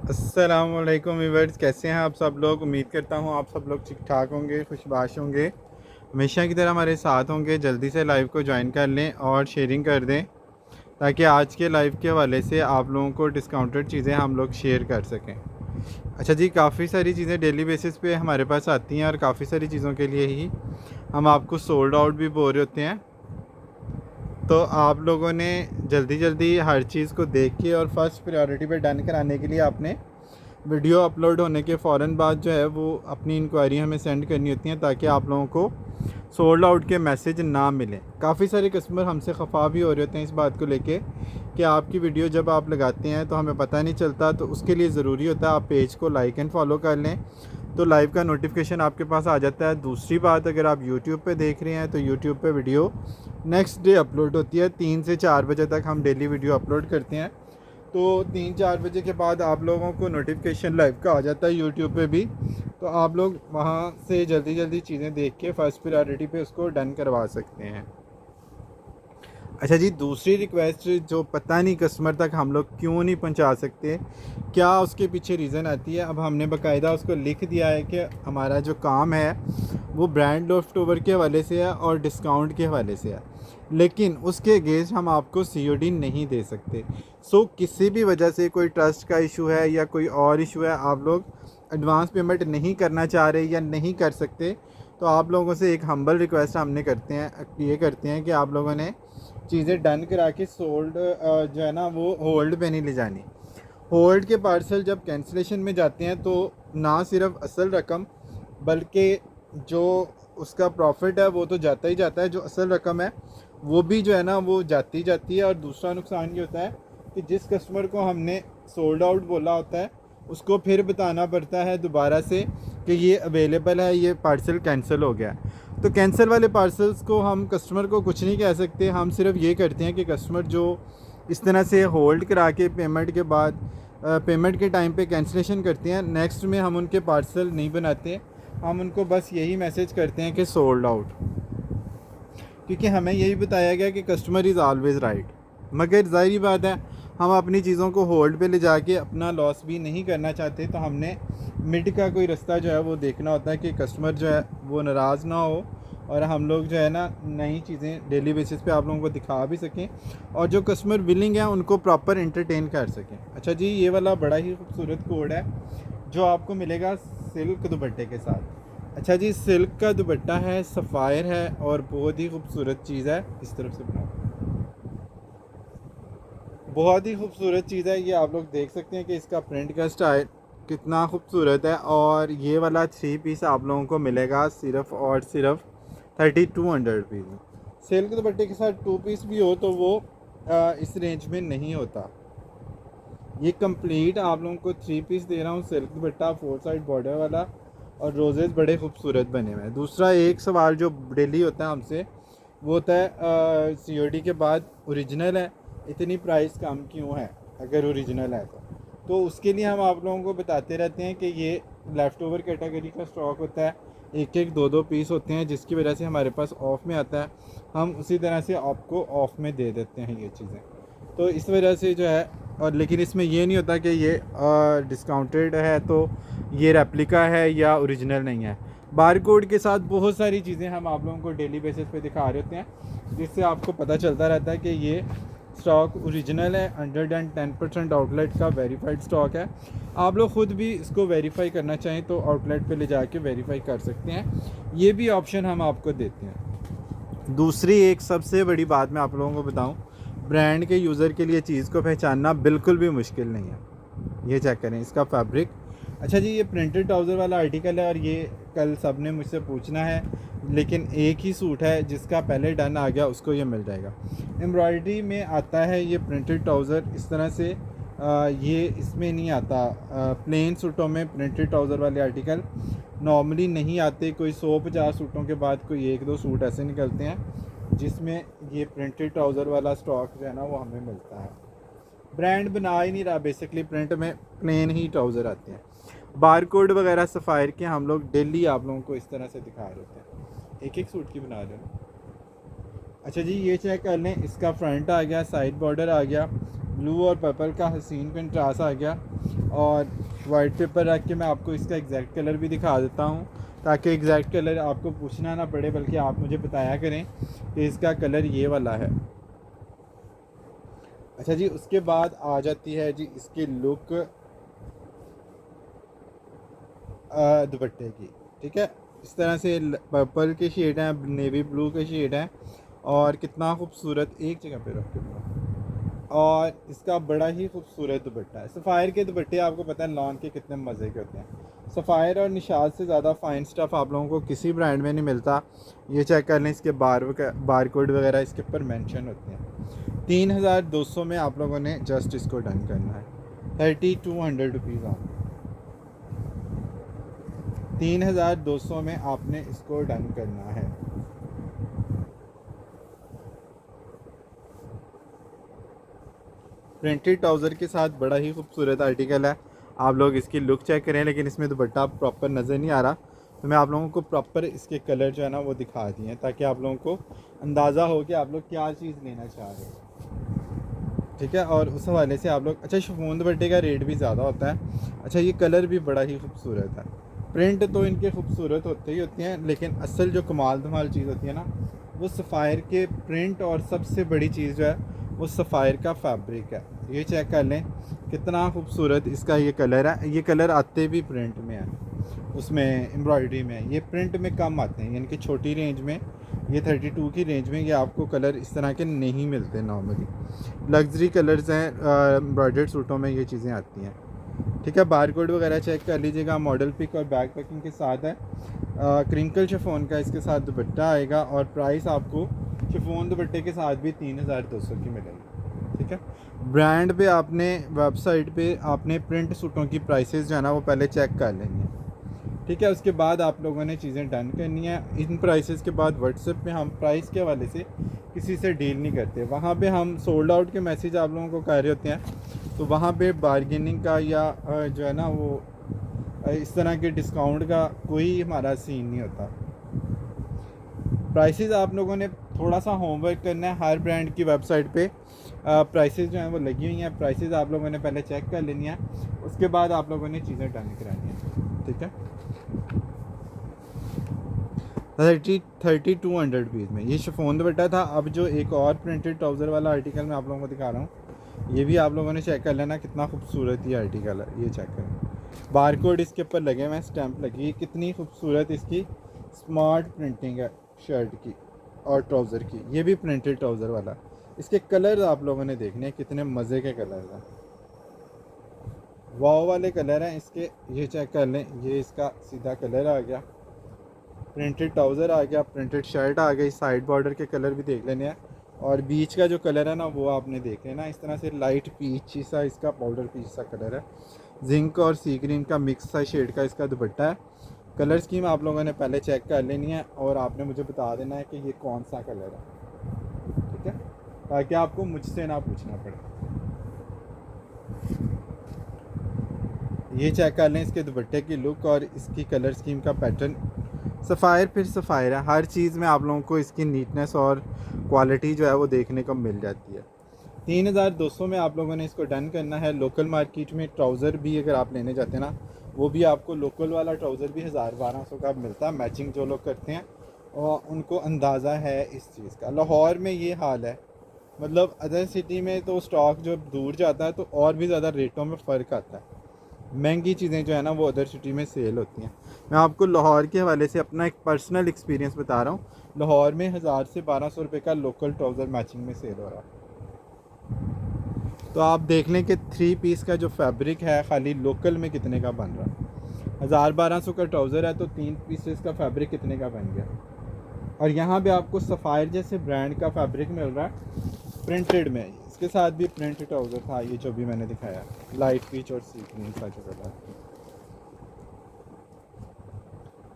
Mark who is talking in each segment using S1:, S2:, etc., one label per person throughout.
S1: अस्सलामुअलैकुम व्यूअर्स, कैसे हैं आप सब लोग। उम्मीद करता हूँ आप सब लोग ठीक ठाक होंगे, खुशबाश होंगे, हमेशा की तरह हमारे साथ होंगे। जल्दी से लाइव को ज्वाइन कर लें और शेयरिंग कर दें ताकि आज के लाइव के हवाले से आप लोगों को डिस्काउंटेड चीज़ें हम लोग शेयर कर सकें। अच्छा जी, काफ़ी सारी चीज़ें डेली बेसिस पे हमारे पास आती हैं और काफ़ी सारी चीज़ों के लिए ही हम आपको सोल्ड आउट भी बोल रहे होते हैं। तो आप लोगों ने जल्दी जल्दी हर चीज़ को देख के और फर्स्ट प्रायोरिटी पे डन कराने के लिए आपने वीडियो अपलोड होने के फ़ौरन बाद जो है वो अपनी इंक्वायरी हमें सेंड करनी होती हैं ताकि आप लोगों को सोल्ड आउट के मैसेज ना मिलें। काफ़ी सारे कस्टमर हमसे खफा भी हो रहे होते हैं इस बात को लेके कि आपकी वीडियो जब आप लगाते हैं तो हमें पता नहीं चलता। तो उसके लिए ज़रूरी होता है आप पेज को लाइक एंड फॉलो कर लें तो लाइव का नोटिफिकेशन आपके पास आ जाता है। दूसरी बात, अगर आप यूट्यूब पे देख रहे हैं तो यूट्यूब पे वीडियो नेक्स्ट डे अपलोड होती है। 3 से 4 बजे तक हम डेली वीडियो अपलोड करते हैं। तो 3-4 बजे के बाद आप लोगों को नोटिफिकेशन लाइव का आ जाता है यूट्यूब पे भी। तो आप लोग वहाँ से जल्दी जल्दी चीज़ें देख के फर्स्ट प्रायोरिटी पे उसको डन करवा सकते हैं। अच्छा जी, दूसरी रिक्वेस्ट जो पता नहीं कस्टमर तक हम लोग क्यों नहीं पहुंचा सकते, क्या उसके पीछे रीज़न आती है। अब हमने बाकायदा उसको लिख दिया है कि हमारा जो काम है वो ब्रांड लॉफ्ट ओवर के हवाले से है और डिस्काउंट के हवाले से है, लेकिन उसके अगेंस्ट हम आपको सीओडी नहीं दे सकते। सो किसी भी वजह से कोई ट्रस्ट का इशू है या कोई और इशू है, आप लोग एडवांस पेमेंट नहीं करना चाह रहे या नहीं कर सकते, तो आप लोगों से एक हम्बल रिक्वेस्ट हमने करते हैं कि आप लोगों ने चीज़ें डन करा के सोल्ड जो है ना वो होल्ड पे नहीं ले जानी। होल्ड के पार्सल जब कैंसिलेशन में जाते हैं तो ना सिर्फ असल रकम बल्कि जो उसका प्रॉफिट है वो तो जाता ही जाता है, जो असल रकम है वो भी जो है ना वो जाती जाती है। और दूसरा नुकसान ये होता है कि जिस कस्टमर को हमने सोल्ड आउट बोला होता है उसको फिर बताना पड़ता है दोबारा से कि ये अवेलेबल है, ये पार्सल कैंसिल हो गया। तो कैंसिल वाले पार्सल्स को हम कस्टमर को कुछ नहीं कह सकते। हम सिर्फ ये करते हैं कि कस्टमर जो इस तरह से होल्ड करा के पेमेंट के बाद पेमेंट के टाइम पे कैंसिलेशन करते हैं, नेक्स्ट में हम उनके पार्सल नहीं बनाते। हम उनको बस यही मैसेज करते हैं कि सोल्ड आउट, क्योंकि हमें यही बताया गया कि कस्टमर इज़ ऑलवेज़ राइट। मगर ज़ाहिर बात है हम अपनी चीज़ों को होल्ड पे ले जाके अपना लॉस भी नहीं करना चाहते। तो हमने मिड का कोई रास्ता जो है वो देखना होता है कि कस्टमर जो है वो नाराज़ ना हो और हम लोग जो है ना नई चीज़ें डेली बेसिस पे आप लोगों को दिखा भी सकें और जो कस्टमर विलिंग है उनको प्रॉपर एंटरटेन कर सकें। अच्छा जी, ये वाला बड़ा ही खूबसूरत कोड है जो आपको मिलेगा सिल्क दुपट्टे के साथ। अच्छा जी, सिल्क का दुपट्टा है, सफ़ायर है और बहुत ही खूबसूरत चीज़ है। इस तरफ से बनाओ, बहुत ही खूबसूरत चीज़ है। ये आप लोग देख सकते हैं कि इसका प्रिंट का स्टाइल कितना खूबसूरत है। और ये वाला 3 पीस आप लोगों को मिलेगा सिर्फ़ और सिर्फ 3200 रुपीज़ में। सिल्क दुपट्टे के साथ 2 पीस भी हो तो वो इस रेंज में नहीं होता। ये कंप्लीट आप लोगों को 3 पीस दे रहा हूँ, सिल्क दुपट्टा 4 साइड बॉर्डर वाला और रोजेज़ बड़े खूबसूरत बने हुए हैं। दूसरा एक सवाल जो डेली होता है हमसे वो होता है सीओडी के बाद ओरिजिनल है, इतनी प्राइस कम क्यों है अगर ओरिजिनल है तो उसके लिए हम आप लोगों को बताते रहते हैं कि ये लेफ़्ट ओवर कैटेगरी का स्टॉक होता है, एक एक दो दो पीस होते हैं जिसकी वजह से हमारे पास ऑफ़ में आता है। हम उसी तरह से आपको ऑफ़ में दे देते हैं ये चीज़ें। तो इस वजह से जो है, और लेकिन इसमें ये नहीं होता कि ये डिस्काउंटेड है तो ये रेप्लिका है या ओरिजिनल नहीं है। बार कोड के साथ बहुत सारी चीज़ें हम आप लोगों को डेली बेसिस पे दिखा रहे होते हैं जिससे आपको पता चलता रहता है कि ये स्टॉक ओरिजिनल है। 110% आउटलेट का वेरीफाइड स्टॉक है। आप लोग ख़ुद भी इसको वेरीफाई करना चाहें तो आउटलेट पे ले जाके वेरीफाई कर सकते हैं, ये भी ऑप्शन हम आपको देते हैं। दूसरी एक सबसे बड़ी बात मैं आप लोगों को बताऊं, ब्रांड के यूज़र के लिए चीज़ को पहचानना बिल्कुल भी मुश्किल नहीं है। ये चेक करें इसका फैब्रिक। अच्छा जी, ये प्रिंटेड ट्राउज़र वाला आर्टिकल है और ये कल सब ने मुझसे पूछना है, लेकिन एक ही सूट है जिसका पहले डन आ गया उसको ये मिल जाएगा। एम्ब्रॉयडरी में आता है ये प्रिंटेड ट्राउज़र इस तरह से, ये इसमें नहीं आता। प्लेन सूटों में प्रिंटेड ट्राउज़र वाले आर्टिकल नॉर्मली नहीं आते। कोई 150 सूटों के बाद कोई 1-2 सूट ऐसे निकलते हैं जिसमें ये प्रिंटेड ट्राउज़र वाला स्टॉक जो है ना वो हमें मिलता है। ब्रांड बना ही नहीं रहा बेसिकली, प्रिंट में प्लेन ही ट्राउज़र आते हैं। बार कोड वगैरह सफ़ायर के हम लोग डेली आप लोगों को इस तरह से दिखा रहे होते हैं, एक एक सूट की बना रहे हैं। अच्छा जी, ये चेक कर लें, इसका फ्रंट आ गया, साइड बॉर्डर आ गया, ब्लू और पर्पल का हसीन कंट्रास्ट आ गया। और वाइट पेपर रख के मैं आपको इसका एग्जैक्ट कलर भी दिखा देता हूँ, ताकि एग्जैक्ट कलर आपको पूछना ना पड़े, बल्कि आप मुझे बताया करें कि इसका कलर ये वाला है। अच्छा जी, उसके बाद आ जाती है जी इसकी लुक दुपट्टे की। ठीक है, इस तरह से पर्पल के शेड हैं, नेवी ब्लू के शेड हैं, और कितना खूबसूरत, एक जगह पे रख के, और इसका बड़ा ही खूबसूरत दुपट्टा है। सफ़ायर के दुपट्टे आपको पता है लॉन के कितने मज़े के होते हैं। सफ़ायर और निशाद से ज़्यादा फ़ाइन स्टफ़ आप लोगों को किसी ब्रांड में नहीं मिलता। ये चेक कर लें, इसके बार कोड वगैरह इसके ऊपर मेंशन होते हैं। 3200 में आप लोगों ने जस्ट इसको डन करना है। 3200 रुपीज़ ऑन। 3200 में आपने इसको डन करना है। प्रिंटेड ट्राउज़र के साथ बड़ा ही खूबसूरत आर्टिकल है। आप लोग इसकी लुक चेक करें, लेकिन इसमें दुपट्टा प्रॉपर नज़र नहीं आ रहा, तो मैं आप लोगों को प्रॉपर इसके कलर जो है ना वो दिखा दिए हैं, ताकि आप लोगों को अंदाज़ा हो कि आप लोग क्या चीज़ लेना चाह रहे हैं। ठीक है, और उस हवाले से आप लोग, अच्छा शिफॉन दुपट्टे का रेट भी ज़्यादा होता है। अच्छा, ये कलर भी बड़ा ही खूबसूरत है। प्रिंट तो इनके खूबसूरत होते ही होते हैं, लेकिन असल जो कमाल धमाल चीज़ होती है ना, वो सफ़ायर के प्रिंट, और सबसे बड़ी चीज़ जो है वो सफ़ायर का फैब्रिक है। ये चेक कर लें कितना खूबसूरत इसका ये कलर है। ये कलर आते भी प्रिंट में है, उसमें एम्ब्रॉयडरी में। ये प्रिंट में कम आते हैं, यानी कि छोटी रेंज में, ये 32 की रेंज में ये आपको कलर इस तरह के नहीं मिलते नॉर्मली। लग्जरी कलर्स हैं, एम्ब्रॉयडर्ड सूटों में ये चीज़ें आती हैं। ठीक है, बार कोड वगैरह चेक कर लीजिएगा। मॉडल पिक और बैक पैकिंग के साथ है। क्रिंकल शिफॉन का इसके साथ दुपट्टा आएगा, और प्राइस आपको शिफॉन दुपट्टे के साथ भी 3200 की मिलेगी। ठीक है, ब्रांड पे आपने, वेबसाइट पे आपने प्रिंट सूटों की प्राइसेस जो है ना वो पहले चेक कर लेनी है। ठीक है, उसके बाद आप लोगों ने चीज़ें डन करनी है। इन प्राइसेस के बाद व्हाट्सएप पे हम प्राइस के हवाले से किसी से डील नहीं करते। वहाँ पे हम सोल्ड आउट के मैसेज आप लोगों को कर रहे होते हैं, तो वहाँ पे बारगेनिंग का या जो है ना वो इस तरह के डिस्काउंट का कोई हमारा सीन नहीं होता। प्राइसेस आप लोगों ने थोड़ा सा होमवर्क करना है। हर ब्रांड की वेबसाइट पे प्राइसेस जो हैं वो लगी हुई हैं। प्राइसेस आप लोगों ने पहले चेक कर लेनी है, उसके बाद आप लोगों ने चीज़ें डन करानी है। ठीक है, 3200 रुपीज़ में ये शिफॉन दुपट्टा था। अब जो एक और प्रिंटेड ट्राउज़र वाला आर्टिकल मैं आप लोगों को दिखा रहा हूँ, ये भी आप लोगों ने चेक कर लेना कितना खूबसूरत ये आर्टिकल है। ये चेक करें, बार कोड इसके ऊपर लगे हुए हैं, स्टैंप लगी है। कितनी खूबसूरत इसकी स्मार्ट प्रिंटिंग है शर्ट की और ट्राउज़र की। ये भी प्रिंटेड ट्राउज़र वाला। इसके कलर आप लोगों ने देखने हैं, कितने मज़े के कलर हैं, वाव वाले कलर हैं इसके। ये चेक कर लें, ये इसका सीधा कलर आ गया, प्रिंटेड ट्राउज़र आ गया, प्रिंटेड शर्ट आ गई। साइड बॉर्डर के कलर भी देख लेने हैं, और बीच का जो कलर है ना वो आपने देख लेना। इस तरह से लाइट पीच सा इसका पाउडर पीच सा कलर है। जिंक और सी ग्रीन का मिक्स सा शेड का इसका दुपट्टा है। कलर स्कीम आप लोगों ने पहले चेक कर लेनी है, और आपने मुझे बता देना है कि ये कौन सा कलर है। ठीक है, ताकि आपको मुझसे ना पूछना पड़े। ये चेक कर लें इसके दुपट्टे की लुक और इसकी कलर स्कीम का पैटर्न। सफ़ायर फिर सफ़ायर है, हर चीज़ में आप लोगों को इसकी नीटनेस और क्वालिटी जो है वो देखने को मिल जाती है। 3200 में आप लोगों ने इसको डन करना है। लोकल मार्केट में ट्राउज़र भी अगर आप लेने जाते हैं ना, वो भी आपको लोकल वाला ट्राउज़र भी 1000-1200 का मिलता है। मैचिंग जो लोग करते हैं और उनको अंदाज़ा है इस चीज़ का। लाहौर में ये हाल है, मतलब अदर सिटी में तो स्टॉक जो दूर जाता है तो और भी ज़्यादा रेटों में फ़र्क आता है। महंगी चीज़ें जो है ना वो अदर सिटी में सेल होती हैं। मैं आपको लाहौर के हवाले से अपना एक पर्सनल एक्सपीरियंस बता रहा हूँ। लाहौर में 1000 से 1200 रुपये का लोकल ट्राउज़र मैचिंग में सेल हो रहा है। तो आप देख लें कि 3 पीस का जो फैब्रिक है खाली लोकल में कितने का बन रहा है। 1000-1200 का ट्राउज़र है तो 3 पीसेस का फैब्रिक कितने का बन गया। और यहाँ पे आपको सफ़ायर जैसे ब्रांड का फैब्रिक मिल रहा है प्रिंटेड में। इसके साथ भी प्रिंटेड ट्राउज़र था, ये जो भी मैंने दिखाया, लाइट पीच और सी ग्रीन का जो कलर।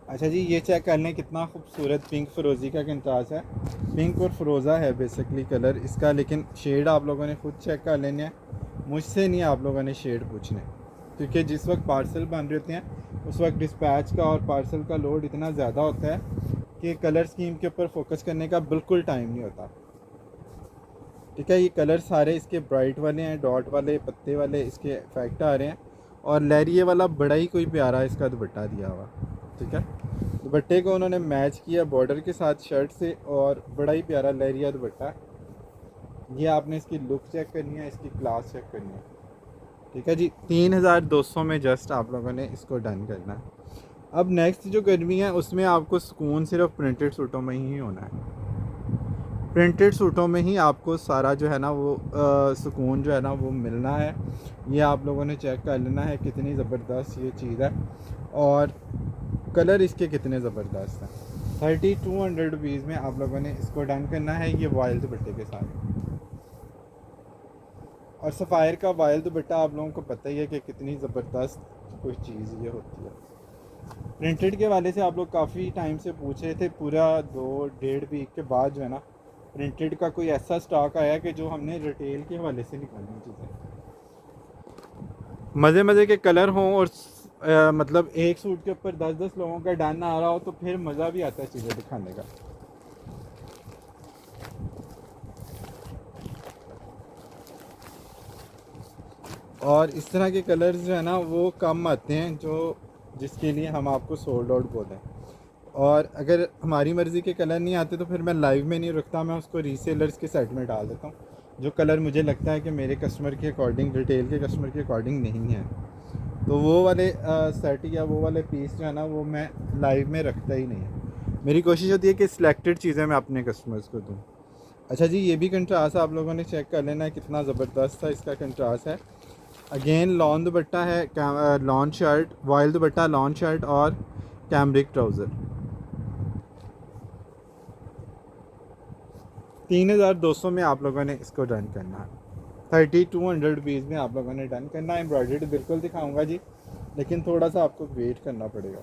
S1: अच्छा जी, ये चेक कर लें कितना खूबसूरत पिंक फ़िरोज़ी का कंट्रास्ट है। पिंक और फ़िरोज़ा है बेसिकली कलर इसका, लेकिन शेड आप लोगों ने खुद चेक कर लेने हैं, मुझसे नहीं आप लोगों ने शेड पूछने, क्योंकि जिस वक्त पार्सल बन रहे होते हैं उस वक्त डिस्पैच का और पार्सल का लोड इतना ज़्यादा होता है कि कलर स्कीम के ऊपर फोकस करने का बिल्कुल टाइम नहीं होता। ठीक है। ये कलर सारे इसके ब्राइट वाले हैं, डॉट वाले, पत्ते वाले इसके इफेक्ट आ रहे हैं। और लहरिए वाला बड़ा ही कोई प्यारा इसका दुपट्टा दिया हुआ। ठीक है, दुपट्टे को उन्होंने मैच किया बॉर्डर के साथ शर्ट से, और बड़ा ही प्यारा लहरिया दुपट्टा। ये आपने इसकी लुक चेक करनी है, इसकी क्लास चेक करनी है। ठीक है जी, 3200 में जस्ट आप लोगों ने इसको डन करना है। अब नेक्स्ट जो गर्मी है उसमें आपको सुकून सिर्फ प्रिंटेड सूटों में ही होना है। प्रिंटेड सूटों में ही आपको सारा जो है ना वो सुकून जो है ना वो मिलना है। ये आप लोगों ने चेक कर लेना है कितनी ज़बरदस्त ये चीज़ है, और कलर इसके कितने ज़बरदस्त हैं। 3200 रुपीज़ में आप लोगों ने इसको डन करना है, ये वाइल दुपट्टे के साथ। और सफ़ायर का वाइल दुपट्टा आप लोगों को पता ही है कि कितनी ज़बरदस्त कोई चीज़ ये होती है। प्रिंटेड के वाले से आप लोग काफ़ी टाइम से पूछ रहे थे, पूरा 2-1.5 वीक के बाद जो है ना प्रिंटेड का कोई ऐसा स्टॉक आया कि जो हमने रिटेल के हवाले से निकाली चीज़ें। मज़े मज़े के कलर हों और मतलब एक सूट के ऊपर 10-10 लोगों का डन आ रहा हो तो फिर मज़ा भी आता है चीज़ें दिखाने का। और इस तरह के कलर्स जो है ना वो कम आते हैं, जो जिसके लिए हम आपको सोल्ड आउट बोलें। और अगर हमारी मर्ज़ी के कलर नहीं आते तो फिर मैं लाइव में नहीं रखता, मैं उसको रीसेलर्स के सेट में डाल देता हूँ, जो कलर मुझे लगता है कि मेरे कस्टमर के अकॉर्डिंग, रिटेल के कस्टमर के अकॉर्डिंग नहीं है, तो वो वाले सेट या वो वाले पीस जो है ना वो मैं लाइव में रखता ही नहीं है। मेरी कोशिश होती है कि सिलेक्टेड चीज़ें मैं अपने कस्टमर्स को दूँ। अच्छा जी, ये भी कंट्रास्ट आप लोगों ने चेक कर लेना है कितना ज़बरदस्त था इसका कंट्रास्ट है। अगेन लॉन दुपट्टा है, लॉन शर्ट, वाइल दुपट्टा, लॉन शर्ट और कैमरिक ट्राउज़र। 3200 में आप लोगों ने इसको डन करना है। 3200 रुपीज़ में आप लोगों ने डन करना है। एम्ब्रॉयडर्ड बिल्कुल दिखाऊंगा जी, लेकिन थोड़ा सा आपको वेट करना पड़ेगा,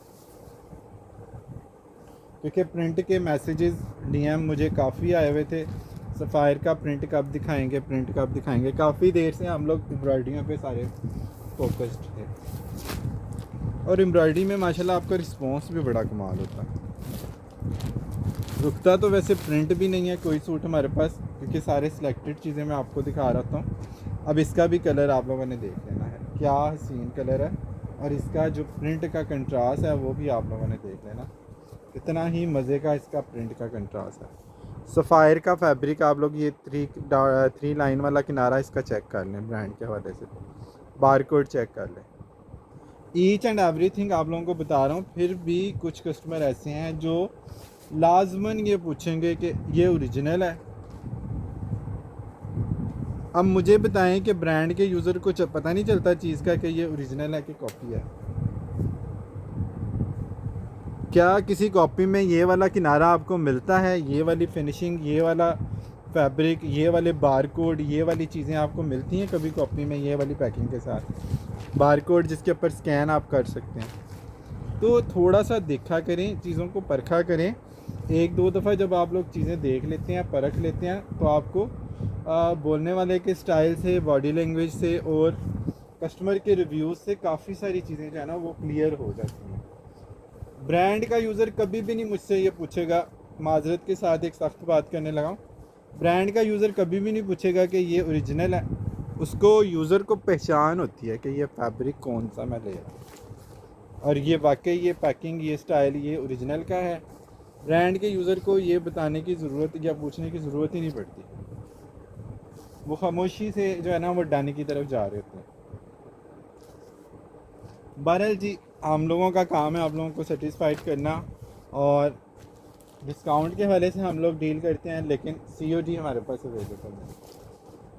S1: क्योंकि प्रिंट के मैसेजेस डीएम मुझे काफ़ी आए हुए थे, सफ़ायर का प्रिंट कब दिखाएंगे, प्रिंट कब दिखाएंगे। काफ़ी देर से हम लोग एम्ब्रॉयडरियों पे सारे फोकस्ड थे, और एम्ब्रॉयडरी में माशाल्लाह आपका रिस्पॉन्स भी बड़ा कमाल होता है। रुकता तो वैसे प्रिंट भी नहीं है कोई सूट हमारे पास, क्योंकि सारे सिलेक्टेड चीज़ें मैं आपको दिखा रहा हूँ। अब इसका भी कलर आप लोगों ने देख लेना है, क्या हसीन कलर है, और इसका जो प्रिंट का कंट्रास्ट है वो भी आप लोगों ने देख लेना, कितना ही मज़े का इसका प्रिंट का कंट्रास्ट है। सफ़ायर का फैब्रिक आप लोग ये 3 लाइन वाला किनारा इसका चेक कर लें, ब्रांड के हवाले से बारकोड चेक कर लें। ईच एंड एवरीथिंग आप लोगों को बता रहा हूँ, फिर भी कुछ कस्टमर ऐसे हैं जो लाजमन ये पूछेंगे कि ये ओरिजिनल है। अब मुझे बताएं कि ब्रांड के यूज़र को पता नहीं चलता चीज़ का कि ये ओरिजिनल है कि कॉपी है। क्या किसी कॉपी में ये वाला किनारा आपको मिलता है, ये वाली फिनिशिंग, ये वाला फैब्रिक, ये वाले बारकोड, ये वाली चीज़ें आपको मिलती हैं कभी कॉपी में, ये वाली पैकिंग के साथ बारकोड जिसके ऊपर स्कैन आप कर सकते हैं। तो थोड़ा सा देखा करें, चीज़ों को परखा करें। 1-2 दफ़ा जब आप लोग चीज़ें देख लेते हैं, परख लेते हैं, तो आपको बोलने वाले के स्टाइल से, बॉडी लैंग्वेज से और कस्टमर के रिव्यूज़ से काफ़ी सारी चीज़ें जो है ना वो क्लियर हो जाती हैं। ब्रांड का यूज़र कभी भी नहीं मुझसे ये पूछेगा, माजरत के साथ एक सख्त बात करने लगा हूँ, ब्रांड का यूज़र कभी भी नहीं पूछेगा कि ये ओरिजिनल है। उसको यूज़र को पहचान होती है कि ये फैब्रिक कौन सा मैं ले रहा हूँ, और ये वाकई ये पैकिंग, ये स्टाइल, ये ओरिजिनल का है। ब्रांड के यूज़र को ये बताने की ज़रूरत या पूछने की ज़रूरत ही नहीं पड़ती, वो खामोशी से जो है ना वो डाने की तरफ जा रहे होते हैं। बहरहाल जी, हम लोगों का काम है आप लोगों को सेटिस्फाइड करना, और डिस्काउंट के हवाले से हम लोग डील करते हैं, लेकिन COD हमारे पास अवेलेबल है।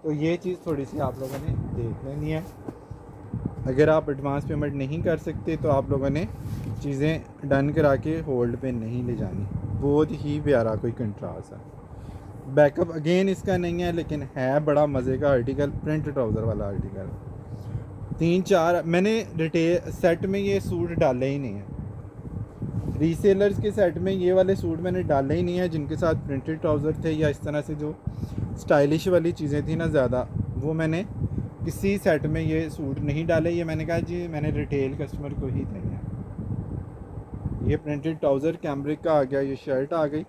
S1: तो ये चीज़ थोड़ी सी आप लोगों ने देख लेनी है। अगर आप एडवांस पेमेंट नहीं कर सकते तो आप लोगों ने चीज़ें डन करा के होल्ड पे नहीं ले जानी। बहुत ही प्यारा कोई कंट्रास्ट है। बैकअप अगेन इसका नहीं है, लेकिन है बड़ा मज़े का आर्टिकल, प्रिंट ट्राउज़र वाला आर्टिकल। 3-4 मैंने रिटेल सेट में ये सूट डाले ही नहीं है, रीसेलर्स के सेट में ये वाले सूट मैंने डाले ही नहीं है, जिनके साथ प्रिंटेड ट्राउज़र थे या इस तरह से जो स्टाइलिश वाली चीज़ें थी ना ज़्यादा, वो मैंने किसी सेट में ये सूट नहीं डाले। ये मैंने कहा जी मैंने रिटेल कस्टमर को ही देना है। ये प्रिंटेड ट्राउज़र कैमरिक का आ गया, ये शर्ट आ गई,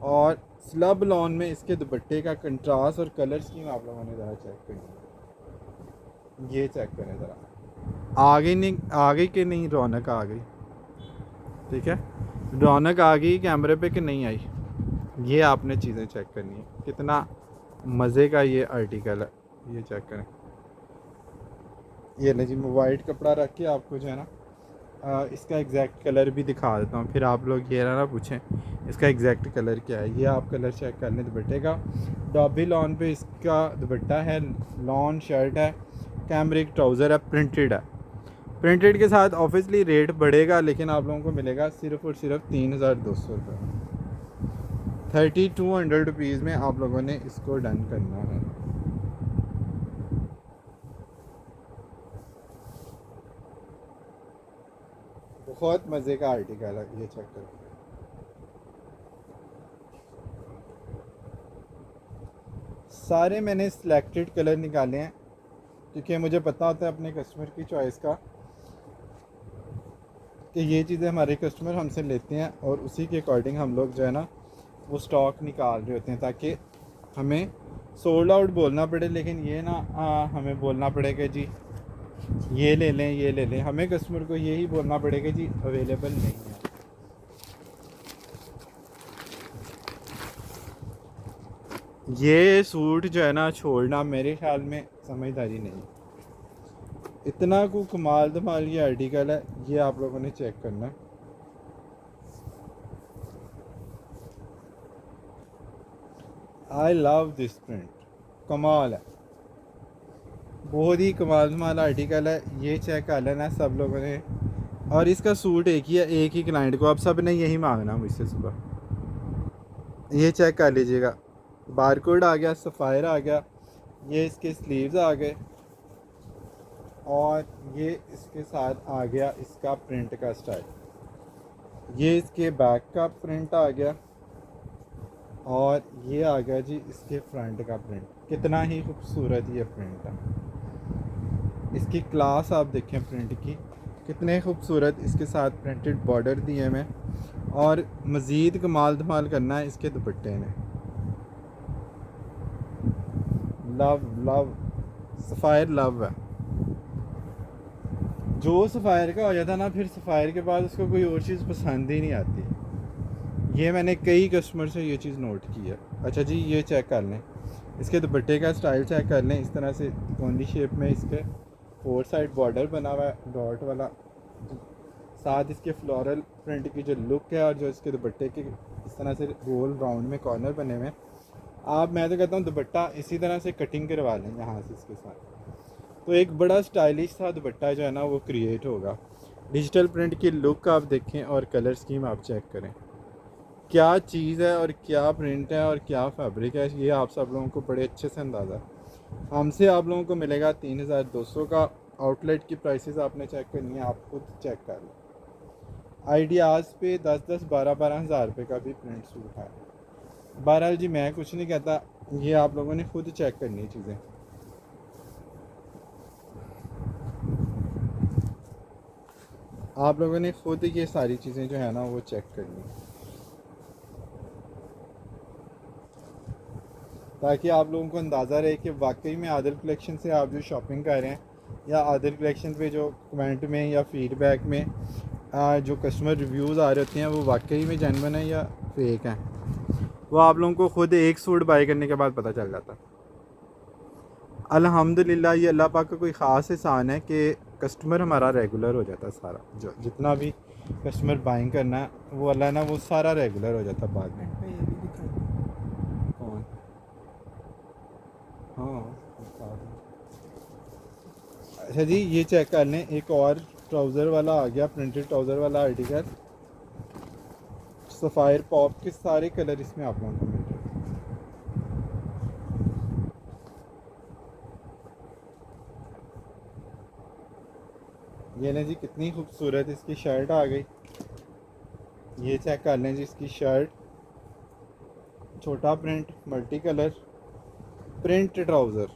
S1: और स्लब लॉन में इसके दुपट्टे का कंट्रास्ट और कलर स्कीम आप लोगों ने ज़रा चेक करनी। ये चेक करें ज़रा, आगे नहीं, आगे के नहीं रौनक आ गई, ठीक है, रौनक आ गई कैमरे पे कि नहीं आई, ये आपने चीज़ें चेक करनी है। कितना मज़े का ये आर्टिकल है, ये चेक करें। ये ले जी, मैं वाइट कपड़ा रख के आपको जो है ना इसका एग्जैक्ट कलर भी दिखा देता हूँ, फिर आप लोग ये ना पूछें इसका एग्जैक्ट कलर क्या है। ये आप कलर चेक कर लें दुपट्टे का। डॉबी लॉन पे इसका दुपट्टा है, लॉन शर्ट है, कैमरिक ट्राउज़र है, प्रिंटेड है। प्रिंटेड के साथ ऑब्वियसली रेट बढ़ेगा, लेकिन आप लोगों को मिलेगा सिर्फ़ और सिर्फ 3200 रुपये। 3200 रुपीज़ में आप लोगों ने इसको डन करना है। बहुत मज़े का आर्टिकल है, ये चेक करो। सारे मैंने सिलेक्टेड कलर निकाले हैं, क्योंकि मुझे पता होता है अपने कस्टमर की चॉइस का कि ये चीज़ें हमारे कस्टमर हमसे लेते हैं, और उसी के अकॉर्डिंग हम लोग जो है ना वो स्टॉक निकाल रहे होते हैं, ताकि हमें सोल्ड आउट बोलना पड़े, लेकिन ये ना हमें बोलना पड़ेगा जी ये ले लें, ये ले लें। हमें कस्टमर को यही बोलना पड़ेगा जी अवेलेबल नहीं है। ये सूट जो है ना छोड़ना मेरे ख्याल में समझदारी नहीं। इतना को कमाल धमाल ये आर्टिकल है, ये आप लोगों ने चेक करना। आई लव दिस प्रिंट, कमाल है, बहुत ही कमाल धमाल आर्टिकल है। ये चेक कर लेना सब लोगों ने। और इसका सूट एक ही है, एक ही क्लाइंट को, आप सब ने यही मांगना मुझसे सुबह। ये चेक कर लीजिएगा, बारकोड आ गया, सफ़ायर आ गया, ये इसके स्लीव्स आ गए, और ये इसके साथ आ गया इसका प्रिंट का स्टाइल। ये इसके बैक का प्रिंट आ गया, और ये आ गया जी इसके फ्रंट का प्रिंट। कितना ही खूबसूरत ये प्रिंट है, इसकी क्लास आप देखें प्रिंट की, कितने खूबसूरत इसके साथ प्रिंटेड बॉर्डर दिए हैं। और मज़ीद कमाल धमाल करना है इसके दुपट्टे ने। लव लव सफ़ायर लव है। जो सफ़ायर का हो जाता ना, फिर सफ़ायर के बाद उसको कोई और चीज़ पसंद ही नहीं आती। ये मैंने कई कस्टमर से ये चीज़ नोट की है। अच्छा जी, ये चेक कर लें, इसके दुपट्टे का स्टाइल चेक कर लें। इस तरह से कोनी शेप में इसके 4 साइड बॉर्डर बना हुआ है डॉट वाला, साथ इसके फ्लोरल प्रिंट की जो लुक है, और जो इसके दुपट्टे के इस तरह से गोल राउंड में कॉर्नर बने हुए हैं। आप, मैं तो कहता हूँ दुपट्टा इसी तरह से कटिंग करवा लें यहाँ से इसके साथ, तो एक बड़ा स्टाइलिश सा दुपट्टा जो है ना वो क्रिएट होगा। डिजिटल प्रिंट की लुक आप देखें, और कलर स्कीम आप चेक करें, क्या चीज़ है और क्या प्रिंट है और क्या फैब्रिक है, ये आप सब लोगों को बड़े अच्छे से अंदाज़ा। हमसे आप लोगों को मिलेगा 3200 का। आउटलेट की प्राइसेस आपने चेक करनी है, आप खुद चेक कर लें। आइडियाज़ पे 10-10, 12-12 हज़ार रुपये का भी प्रिंट सूट है। बहरहाल जी, मैं कुछ नहीं कहता, ये आप लोगों ने खुद चेक करनी चीज़ें। आप लोगों ने खुद ये सारी चीज़ें जो है ना वो चेक करनी, ताकि आप लोगों को अंदाज़ा रहे कि वाकई में आदिल कलेक्शन से आप जो शॉपिंग कर रहे हैं, या आदिल कलेक्शन पे जो कमेंट में या फीडबैक में जो कस्टमर रिव्यूज़ आ रहे होते हैं वो वाकई में जेन्युइन है या फेक हैं, वो आप लोगों को खुद एक सूट बाई करने के बाद पता चल जाता। अल्हम्दुलिल्लाह, ये अल्लाह पाक का कोई ख़ास एहसान है कि कस्टमर हमारा रेगुलर हो जाता है। सारा जो जितना भी कस्टमर बाइंग करना है वो अल्लाह ना वो सारा रेगुलर हो जाता बाद में। कौन? हाँ, अच्छा जी, ये चेक कर लें। एक और ट्राउज़र वाला आ गया, प्रिंटेड ट्राउज़र वाला आर्टिकल, सफ़ायर पॉप के सारे कलर इसमें आप लोगों को मिल रहे हैं। ये लें जी, कितनी खूबसूरत इसकी शर्ट आ गई। ये चेक कर लें जी, इसकी शर्ट, छोटा print, multi colour print trouser,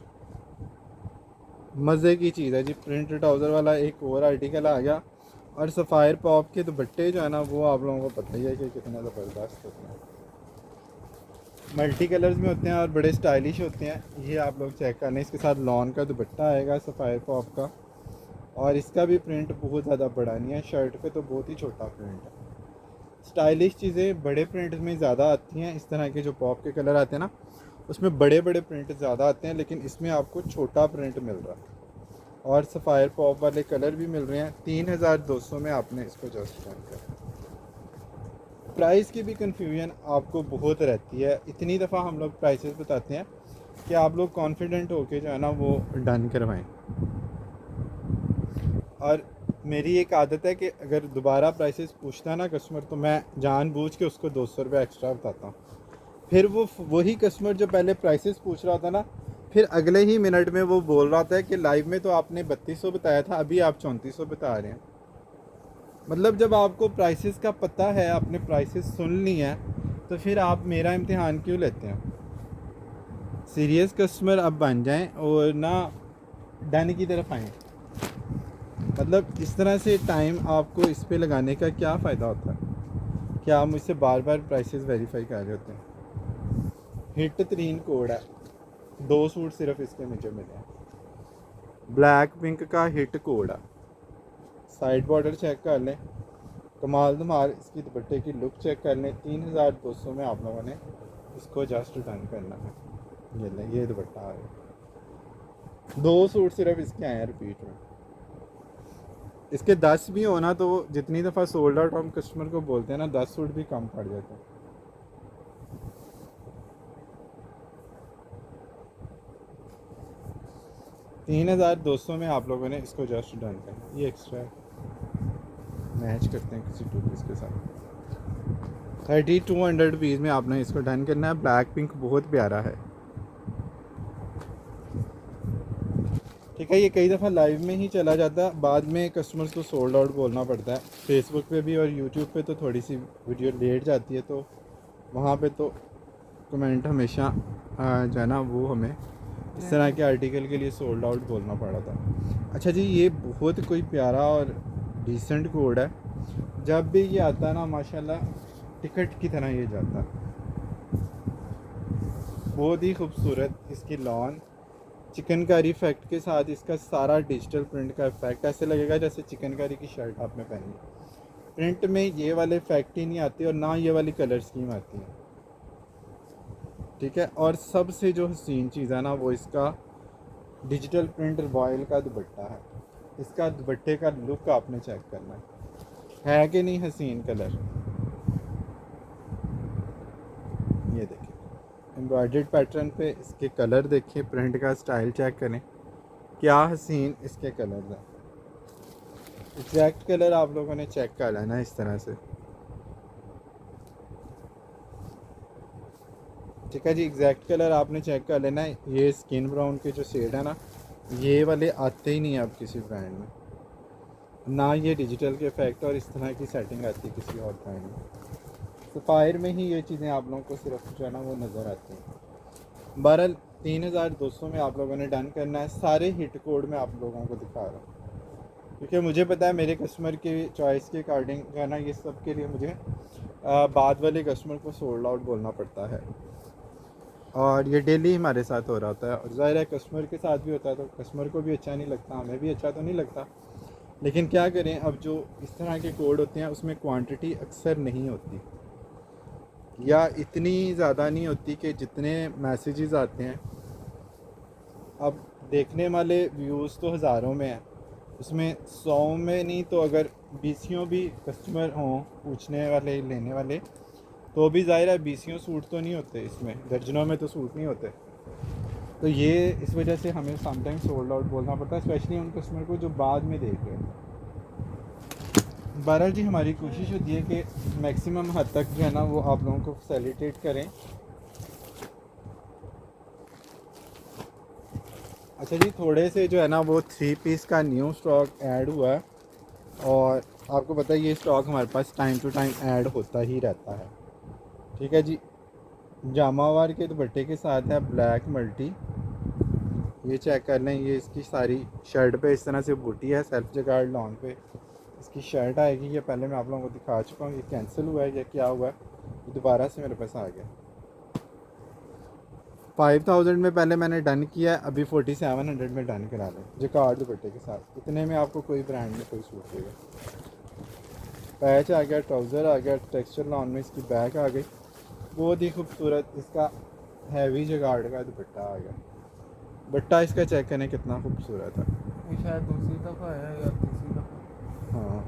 S1: मज़े की चीज़ है जी। प्रिंट ट्राउज़र वाला एक और आर्टिकल आ गया। और सफ़ायर पॉप के दुपट्टे जो है ना वो आप लोगों को पता ही है कि कितना ज़बरदस्त होता है। मल्टी कलर्स में होते हैं और बड़े स्टाइलिश होते हैं। ये आप लोग चेक कर लें। इसके साथ लॉन का दुपट्टा आएगा सफ़ायर पॉप का, और इसका भी प्रिंट बहुत ज़्यादा बड़ा नहीं है, शर्ट पे तो बहुत ही छोटा प्रिंट है। स्टाइलिश चीज़ें बड़े प्रिंट में ज़्यादा आती हैं। इस तरह के जो पॉप के कलर आते हैं ना, उसमें बड़े बड़े प्रिंट ज़्यादा आते हैं, लेकिन इसमें आपको छोटा प्रिंट मिल रहा है और सफ़ायर पॉप वाले कलर भी मिल रहे हैं। 3200 में आपने इसको जस्ट कर। प्राइस की भी कन्फ्यूजन आपको बहुत रहती है। इतनी दफ़ा हम लोग प्राइसेस बताते हैं कि आप लोग कॉन्फिडेंट होके जो है ना वो डन करवाएं। और मेरी एक आदत है कि अगर दोबारा प्राइसेस पूछता ना कस्टमर, तो मैं जानबूझ के उसको 200 रुपये एक्स्ट्रा बताता हूँ। फिर वो वही कस्टमर जो पहले प्राइसेस पूछ रहा था ना, फिर अगले ही मिनट में वो बोल रहा था कि लाइव में तो आपने 3200 बताया था, अभी आप 3400 बता रहे हैं। मतलब जब आपको प्राइसेस का पता है, आपने प्राइसेस सुन ली हैं, तो फिर आप मेरा इम्तिहान क्यों लेते हैं? सीरियस कस्टमर अब बन जाएं और ना डन की तरफ आएँ। मतलब इस तरह से टाइम आपको इस पे लगाने का क्या फ़ायदा होता है कि आप मुझसे बार बार प्राइसेस वेरीफाई कर रहे होते हैं। हिट तरीन कोड है, 2 सूट सिर्फ इसके मुझे मिले हैं। ब्लैक पिंक का हिट कोड है। साइड बॉर्डर चेक कर लें, कमाल धमाल इसकी दुपट्टे की लुक चेक कर लें। 3200 में आप लोगों ने इसको जस्ट डन करना है। ये लें, ये दुपट्टा आ रहा है। 2 सूट सिर्फ इसके आए हैं रिपीट में। इसके 10 भी होना तो जितनी दफ़ा सोल्ड आउट हम कस्टमर को बोलते हैं ना, 10 सूट भी कम पड़ जाते हैं। $3200 में आप लोगों ने इसको जस्ट डन करना। ये एक्स्ट्रा मैच करते हैं किसी टू पीस के साथ। 3200 रुपीज़ में आपने इसको डन करना है। ब्लैक पिंक बहुत प्यारा है। ठीक है, ये कई दफ़ा लाइव में ही चला जाता है, बाद में कस्टमर्स को सोल्ड आउट बोलना पड़ता है। फेसबुक पे भी और यूट्यूब पे तो थोड़ी सी वीडियो लेट जाती है, तो वहाँ पे तो कमेंट हमेशा जो है ना वो हमें इस तरह के आर्टिकल के लिए सोल्ड आउट बोलना पड़ा था। अच्छा जी, ये बहुत कोई प्यारा और डिसेंट कोड है। जब भी ये आता है ना, माशाल्लाह टिकट की तरह ये जाता है। बहुत ही खूबसूरत इसकी लॉन चिकनकारी इफेक्ट के साथ, इसका सारा डिजिटल प्रिंट का इफेक्ट ऐसे लगेगा जैसे चिकनकारी की शर्ट आपने पहनी। प्रिंट में ये वाले इफेक्ट ही नहीं आते और ना ये वाली कलर स्कीम आती है। ठीक है, और सबसे जो हसीन चीज़ है ना, वो इसका डिजिटल प्रिंट रॉयल का दुपट्टा है। इसका दुपट्टे का लुक आपने चेक करना है कि नहीं हसीन कलर। ये देखिए एम्ब्रॉयडर्ड पैटर्न पे इसके कलर देखिए, प्रिंट का स्टाइल चेक करें, क्या हसीन इसके कलर हैं। एग्जैक्ट कलर आप लोगों ने चेक कर लेना इस तरह से। ठीक है जी, एग्जैक्ट कलर आपने चेक कर लेना है। ये स्किन ब्राउन के जो शेड है ना, ये वाले आते ही नहीं है अब किसी ब्रांड में, ना ये डिजिटल के इफेक्ट और इस तरह की सेटिंग आती है किसी और ब्रांड में। सफ़ायर में ही ये चीज़ें आप लोगों को सिर्फ जो है ना वो नज़र आती हैं। बहरहाल 3200 में आप लोगों ने डन करना है। सारे हिट कोड में आप लोगों को दिखा रहा हूँ, क्योंकि मुझे पता है मेरे कस्टमर की चॉइस के अकॉर्डिंग जो है ना, ये सब के लिए मुझे बाद वाले कस्टमर को सोल्ड आउट बोलना पड़ता है, और ये डेली हमारे साथ हो रहा होता है। और ज़ाहिर है कस्टमर के साथ भी होता है, तो कस्टमर को भी अच्छा नहीं लगता, हमें भी अच्छा तो नहीं लगता, लेकिन क्या करें। अब जो इस तरह के कोड होते हैं उसमें क्वांटिटी अक्सर नहीं होती, या इतनी ज़्यादा नहीं होती कि जितने मैसेजेस आते हैं। अब देखने वाले व्यूज़ तो हज़ारों में हैं, उसमें 100 में नहीं तो अगर 20 भी कस्टमर हों पूछने वाले लेने वाले, तो भी ज़ाहिर है 20 सूट तो नहीं होते, इसमें दर्जनों में तो सूट नहीं होते। तो ये इस वजह से हमें समटाइम्स सोल्ड आउट बोलना पड़ता है, स्पेशली उन कस्टमर को जो बाद में देख रहे हैं। बहरहाल जी, हमारी कोशिश होती है कि मैक्सिमम हद तक जो है ना वो आप लोगों को फैसिलिटेट करें। अच्छा जी, थोड़े से जो है ना वो 3 पीस का न्यू स्टॉक ऐड हुआ है, और आपको पता है ये स्टॉक हमारे पास टाइम टू टाइम ऐड होता ही रहता है। ठीक है जी, जामावार के दुपट्टे के साथ है ब्लैक मल्टी। ये चेक कर लें, ये इसकी सारी शर्ट पे इस तरह से बूटी है, सेल्फ जगार्ड लॉन्ग पे इसकी शर्ट आएगी। ये पहले मैं आप लोगों को दिखा चुका हूँ, ये कैंसिल हुआ है या क्या हुआ है, ये दोबारा से मेरे पास आ गया। 5000 में पहले मैंने डन किया है, अभी 4700 में डन करा लें जकार्ड दुपट्टे के साथ। इतने में आपको कोई ब्रांड में कोई सूट देगा। पैच आ गया, ट्राउज़र आ गया, टेक्सचर लॉन में इसकी बैक आ गई, बहुत ही खूबसूरत इसका हैवी जगार्ड का दुपट्टा आ गया। दुपट्टा इसका चेक करें कितना खूबसूरत है।
S2: ये शायद दूसरी दफ़ा है या तीसरी दफ़ा।
S1: हाँ,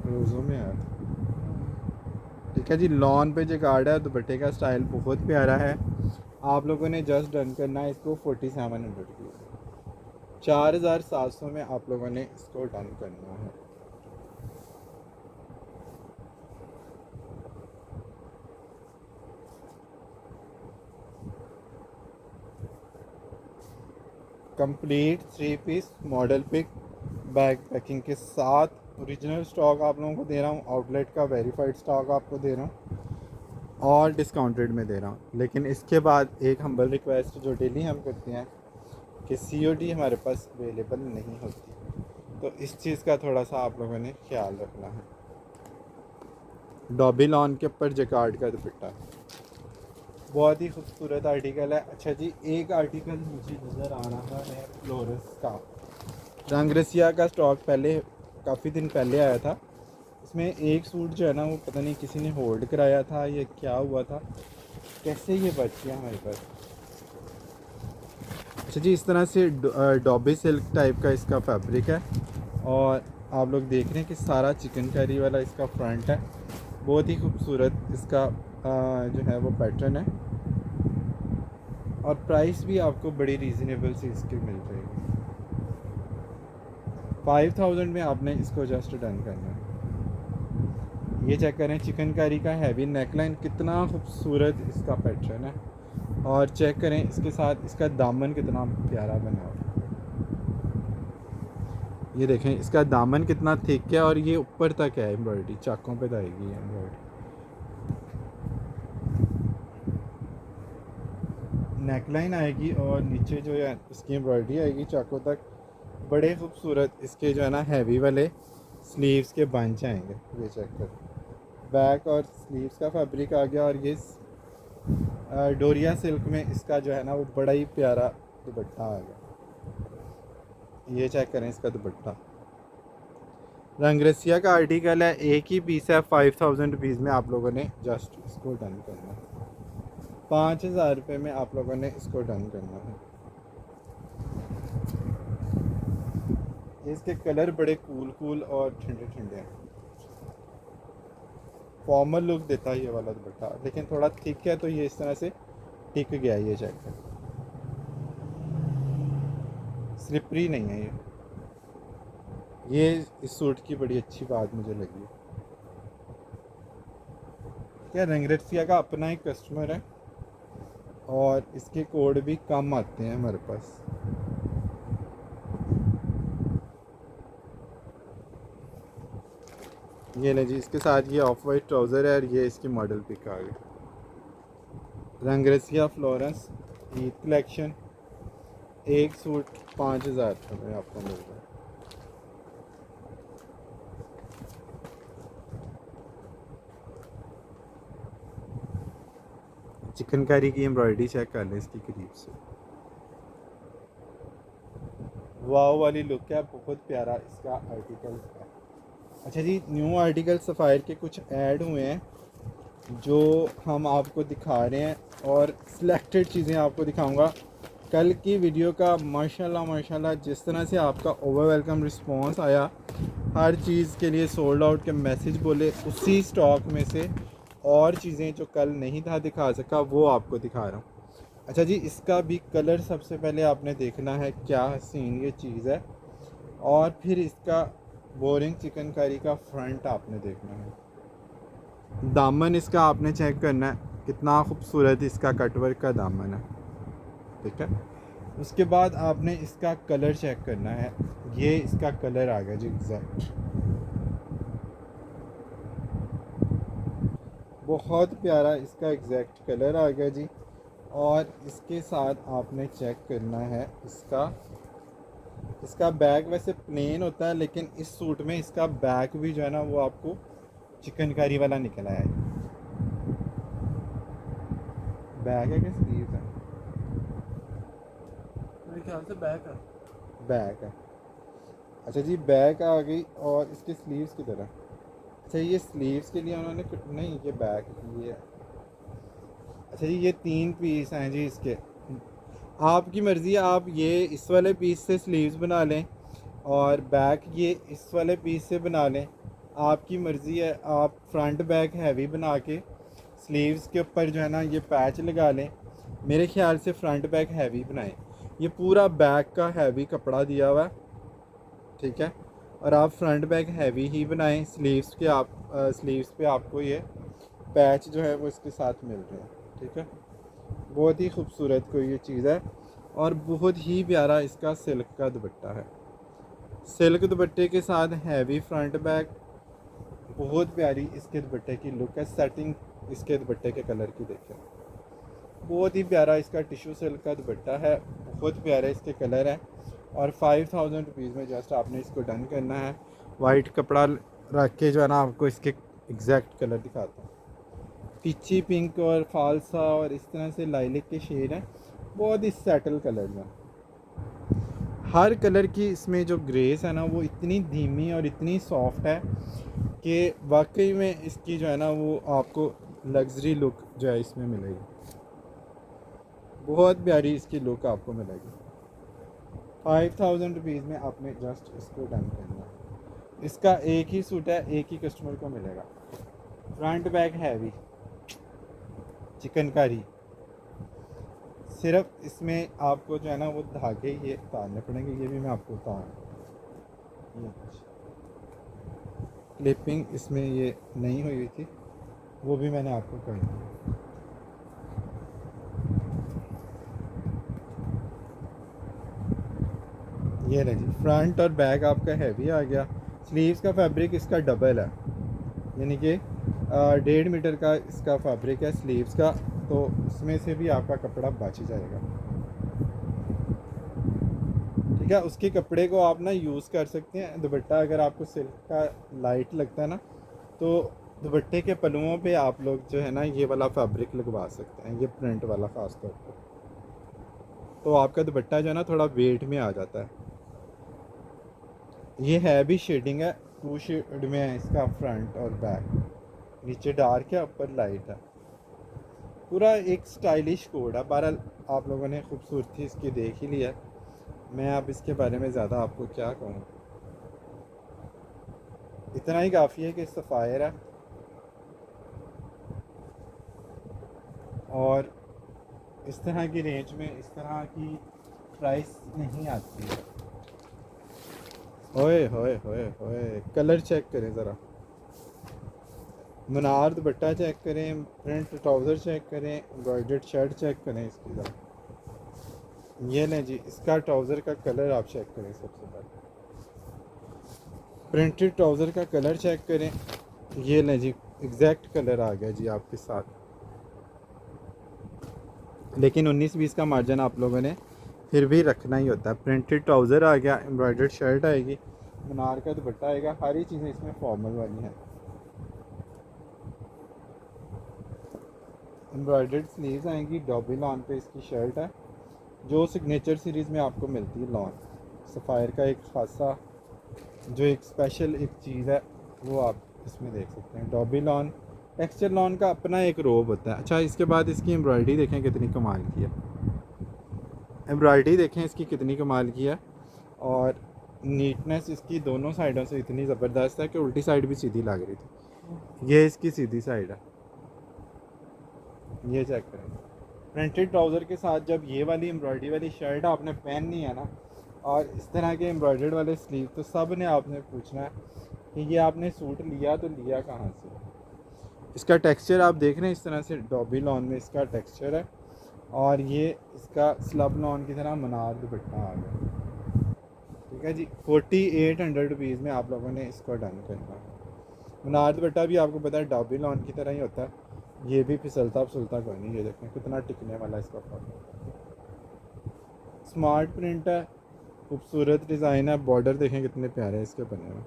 S1: रोज़ों में आया था। ठीक है जी, लॉन पे जगार्ड है, दुपट्टे का स्टाइल बहुत प्यारा है। आप लोगों ने जस्ट डन करना है इसको 4700 की, 4700 में आप लोगों ने इसको डन करना है। Complete 3 piece model pick bag packing के साथ ओरिजिनल स्टॉक आप लोगों को दे रहा हूँ, आउटलेट का वेरीफाइड स्टॉक आपको दे रहा हूँ और डिस्काउंटेड में दे रहा हूँ। लेकिन इसके बाद एक हम्बल रिक्वेस्ट जो डेली हम करते हैं कि COD हमारे पास अवेलेबल नहीं होती, तो इस चीज़ का थोड़ा सा आप लोगों ने ख्याल रखना है। डॉबी लॉन के ऊपर जकार्ड का दुपट्टा, बहुत ही खूबसूरत आर्टिकल है। अच्छा जी, एक आर्टिकल मुझे नज़र आ रहा है फ्लोरस का, रंग रसिया का स्टॉक पहले काफ़ी दिन पहले आया था। इसमें एक सूट जो है ना वो पता नहीं किसी ने होल्ड कराया था, ये क्या हुआ था, कैसे ये बच गया हमारे पास। अच्छा जी, इस तरह से डॉबी सिल्क टाइप का इसका फैब्रिक है और आप लोग देख रहे हैं कि सारा चिकनकारी वाला इसका फ्रंट है। बहुत ही खूबसूरत इसका जो है वो पैटर्न है और प्राइस भी आपको बड़ी रीज़नेबल सी इसकी मिल जाएगी। 5000 में आपने इसको जस्ट डन करना है। ये चेक करें, चिकनकारी का हैवी नेकलाइन, कितना खूबसूरत इसका पैटर्न है और चेक करें इसके साथ इसका दामन कितना प्यारा बना हुआ है। ये देखें इसका दामन कितना थिक है और ये ऊपर तक है एम्ब्रॉयडरी, चाकों पे आएगी एम्ब्रॉयडरी। नेकलाइन आएगी और नीचे जो है इसकी एम्ब्रॉयडरी आएगी चाकों तक। बड़े खूबसूरत इसके जो है ना हैवी वाले स्लीव्स के बंच आएंगे। ये चेक कर, बैक और स्लीव्स का फैब्रिक आ गया और ये डोरिया सिल्क में इसका जो है ना वो बड़ा ही प्यारा दुपट्टा आ गया। ये चेक करें इसका दुपट्टा, रंगरसिया का आर्टिकल है, एक ही पीस है। 5000 रुपीज़ में आप लोगों ने जस्ट इसको डन करना है। 5000 रुपये में आप लोगों ने इसको डन करना है। इसके कलर बड़े कूल और ठंडे ठंडे हैं, फॉर्मल लुक देता है ये वाला दुपट्टा, लेकिन थोड़ा थिक है तो ये इस तरह से टिक गया। ये चेक कर, स्लिपरी नहीं है ये इस सूट की बड़ी अच्छी बात मुझे लगी। क्या रंगरसिया का अपना एक कस्टमर है और इसके कोड भी कम आते हैं हमारे पास। ये ले जी, इसके साथ ये ऑफ वाइट ट्राउज़र है और ये इसकी मॉडल पिक आ गई। रंगरसिया फ्लोरेंस ईद कलेक्शन, एक सूट 5000 में आपको मिल रहा है। चिकनकारी की एम्ब्रॉयडरी चेक कर लें इसकी करीब से, वाव वाली लुक है, बहुत प्यारा इसका आर्टिकल है। अच्छा जी, न्यू आर्टिकल सफ़ायर के कुछ ऐड हुए हैं जो हम आपको दिखा रहे हैं और सिलेक्टेड चीज़ें आपको दिखाऊंगा। कल की वीडियो का माशाल्लाह जिस तरह से आपका ओवर वेलकम रिस्पॉन्स आया, हर चीज़ के लिए सोल्ड आउट के मैसेज बोले, उसी स्टॉक में से और चीज़ें जो कल नहीं था दिखा सका वो आपको दिखा रहा हूँ। अच्छा जी, इसका भी कलर सबसे पहले आपने देखना है, क्या हसीन ये चीज़ है, और फिर इसका बोरिंग चिकनकारी का फ्रंट आपने देखना है। दामन इसका आपने चेक करना है, कितना खूबसूरत इसका कटवर्क का दामन है, ठीक है। उसके बाद आपने इसका कलर चेक करना है, ये इसका कलर आ गया जी एग्जैक्ट, बहुत प्यारा इसका एग्जैक्ट कलर आ गया जी। और इसके साथ आपने चेक करना है इसका बैग वैसे प्लेन होता है, लेकिन इस सूट में इसका बैग भी जो है ना वो आपको चिकनकारी वाला निकला है। बैग है कि स्लीव्स है,
S2: ख्याल से बैक है।
S1: बैक है। अच्छा जी, बैक आ गई। और इसके स्लीव्स की तरह, अच्छा ये स्लीव्स के लिए उन्होंने नहीं, ये बैक ये है। अच्छा जी, ये 3 पीस हैं जी इसके। आपकी मर्ज़ी है, आप ये इस वाले पीस से स्लीव्स बना लें और बैक ये इस वाले पीस से बना लें, आपकी मर्ज़ी है। आप फ्रंट बैक हैवी बना के स्लीव्स के ऊपर जो है ना ये पैच लगा लें। मेरे ख्याल से फ्रंट बैक हैवी बनाएं। ये पूरा बैक का हैवी कपड़ा दिया हुआ है, ठीक है। और आप फ्रंट बैक हैवी ही बनाएं। स्लीव्स के आप स्लीव्स पे आपको ये पैच जो है वो इसके साथ मिल रहे हैं, ठीक है। बहुत ही खूबसूरत कोई ये चीज़ है और बहुत ही प्यारा इसका सिल्क का दुपट्टा है। सिल्क दुपट्टे के साथ हैवी फ्रंट बैक, बहुत प्यारी इसके दुपट्टे की लुक है। सेटिंग इसके दुपट्टे के कलर की देखें, बहुत ही प्यारा इसका टिश्यू सिल्क का दुपट्टा है, बहुत प्यारे इसके कलर हैं। और 5000 रुपीज़ में जस्ट आपने इसको डन करना है। वाइट कपड़ा रख के जो है ना आपको इसके एग्जैक्ट कलर दिखाता हूँ। पीची पिंक और फालसा और इस तरह से लाइलिक के शेड हैं, बहुत ही सेटल कलर हैं। हर कलर की इसमें जो ग्रेस है ना वो इतनी धीमी और इतनी सॉफ्ट है कि वाकई में इसकी जो है ना वो आपको लग्जरी लुक जो है इसमें मिलेगी। बहुत प्यारी इसकी लुक आपको मिलेगी। 5000 रुपीज़ में आपने जस्ट इसको डन करना है। इसका एक ही सूट है, एक ही कस्टमर को मिलेगा। फ्रंट बैक हैवी चिकनकारी, सिर्फ इसमें आपको जो है ना वो धागे ये उतारने पड़ेंगे। ये भी मैं आपको उतार, ये क्लिपिंग इसमें ये नहीं हुई हुई थी, वो भी मैंने आपको कर दी। ये रहे जी, फ्रंट और बैक आपका हैवी आ गया। स्लीव्स का फैब्रिक इसका डबल है, यानी कि 1.5 मीटर का इसका फैब्रिक है स्लीव्स का, तो इसमें से भी आपका कपड़ा बच जाएगा, ठीक है। उसके कपड़े को आप ना यूज़ कर सकते हैं। दुपट्टा अगर आपको सिल्क का लाइट लगता है ना, तो दुपट्टे के पल्लुओं पे आप लोग जो है ना ये वाला फैब्रिक लगवा सकते हैं, ये प्रिंट वाला ख़ास तौर पर, तो आपका दुपट्टा जो है ना थोड़ा वेट में आ जाता है। ये है भी शेडिंग है, 2 शेड में है इसका फ्रंट और बैक, नीचे डार्क है ऊपर लाइट है। पूरा एक स्टाइलिश कोड है। बहरहाल आप लोगों ने खूबसूरती इसकी देख ही लिया, मैं अब इसके बारे में ज़्यादा आपको क्या कहूँ, इतना ही काफ़ी है कि सफ़ायर है और इस तरह की रेंज में इस तरह की प्राइस नहीं आती है। ओए होए होए होए, कलर चेक करें ज़रा, मुनार दुपट्टा चेक करें, प्रिंट ट्राउज़र चेक करें, एम्ब्रॉयडर्ड शर्ट चेक करें इसकी ज़रा। ये लें जी, इसका ट्राउज़र का कलर आप चेक करें। सबसे पहले प्रिंटेड ट्राउज़र का कलर चेक करें। ये लें जी, एग्जैक्ट कलर आ गया जी आपके साथ, लेकिन 19-20 का मार्जिन आप लोगों ने फिर भी रखना ही होता है। प्रिंटेड ट्राउज़र आ गया, एम्ब्रॉयडर्ड शर्ट आएगी, मुनार का दुपट्टा आएगा, सारी चीज़ें इसमें फॉर्मल वाली हैं। एम्ब्रॉयडर्ड स्लीव्स आएंगी, डॉबी लॉन पे इसकी शर्ट है, जो सिग्नेचर सीरीज़ में आपको मिलती है। लॉन सफ़ायर का एक खासा जो एक स्पेशल एक चीज़ है वो आप इसमें देख सकते हैं। डॉबी लॉन, टेक्सचर लॉन का अपना एक रोब होता है। अच्छा, इसके बाद इसकी एम्ब्रॉयडरी देखें कितनी कमाल की है, एम्ब्रॉयडरी देखें इसकी कितनी कमाल की है। और नीटनेस इसकी दोनों साइडों से इतनी ज़बरदस्त है कि उल्टी साइड भी सीधी लग रही थी। ये इसकी सीधी साइड है, ये चेक करें। प्रिंटेड ट्राउज़र के साथ जब ये वाली एम्ब्रॉयडरी वाली शर्ट आपने पहननी है ना, और इस तरह के एम्ब्रॉयडर्ड वाले स्लीव, तो सब ने आपने पूछना है कि ये आपने सूट लिया तो लिया कहाँ से। इसका टेक्सचर आप देख रहे हैं, इस तरह से डॉबी लॉन में इसका टेक्सचर है, और ये इसका स्लब लॉन की तरह मनार दुपट्टा आ गया, ठीक है जी। 4800 रुपीज़ में आप लोगों ने इसको डन करना है। मनार दुपट्टा भी आपको पता है डॉबी लॉन की तरह ही होता है, ये भी फिसलता फिसलता कोई नहीं। ये देखें कितना टिकने वाला इसका फॉर्म, स्मार्ट प्रिंट है, खूबसूरत डिज़ाइन है, बॉर्डर देखें कितने प्यारे इसके बने हुए।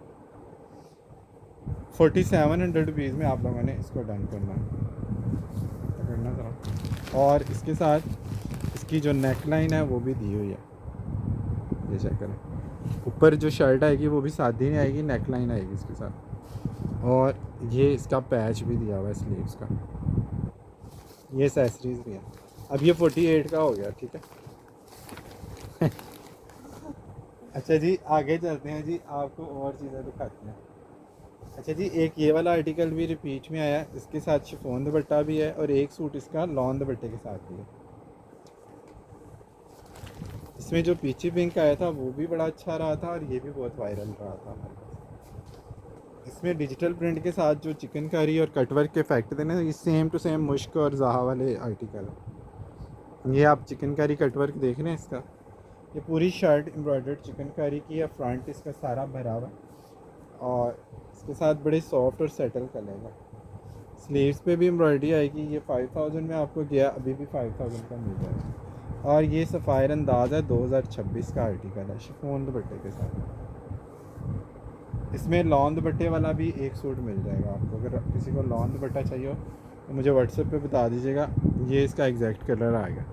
S1: 4700 रुपीज़ में आप लोगों ने इसको डन करना जरा। और इसके साथ इसकी जो नेक लाइन है वो भी दी हुई है, ये चेक करें, ऊपर जो शर्ट आएगी वो भी सादी नहीं आएगी, नेक लाइन आएगी इसके साथ। और ये इसका पैच भी दिया हुआ है स्लीव्स का, ये एसेसरीज भी है। अब ये 48 का हो गया, ठीक है। अच्छा जी आगे चलते हैं जी, आपको और चीज़ें दिखाते हैं। अच्छा जी, एक ये वाला आर्टिकल भी रिपीट में आया, इसके साथ शिफॉन दुपट्टा भी है और एक सूट इसका लॉन दुपट्टे के साथ भी है। इसमें जो पीछे पिंक आया था वो भी बड़ा अच्छा रहा था और ये भी बहुत वायरल रहा था हमारे पास। इसमें डिजिटल प्रिंट के साथ जो चिकनकारी और कटवर्क के इफेक्ट थे ना, ये सेम टू सेम मुश्क और जहा वाले आर्टिकल है। ये आप चिकनकारी कटवर्क देख रहे हैं इसका, ये पूरी शर्ट एम्ब्रॉयडर्ड चिकनकारी की है, फ्रंट इसका सारा भरा हुआ और इसके साथ बड़े सॉफ्ट और सेटल कलर है। स्लीव्स पे भी एम्ब्रॉयडरी आएगी। ये 5000 में आपको गया, अभी भी 5000 का मिल जाएगा। और ये सफ़ायर अंदाज़ है 2026 का आर्टिकल है, शिफॉन दुपट्टे के साथ। इसमें लॉन दुपट्टे वाला भी एक सूट मिल जाएगा आपको। अगर किसी को लॉन दुपट्टा चाहिए हो तो मुझे व्हाट्सएप पे बता दीजिएगा। ये इसका एग्जैक्ट कलर आएगा,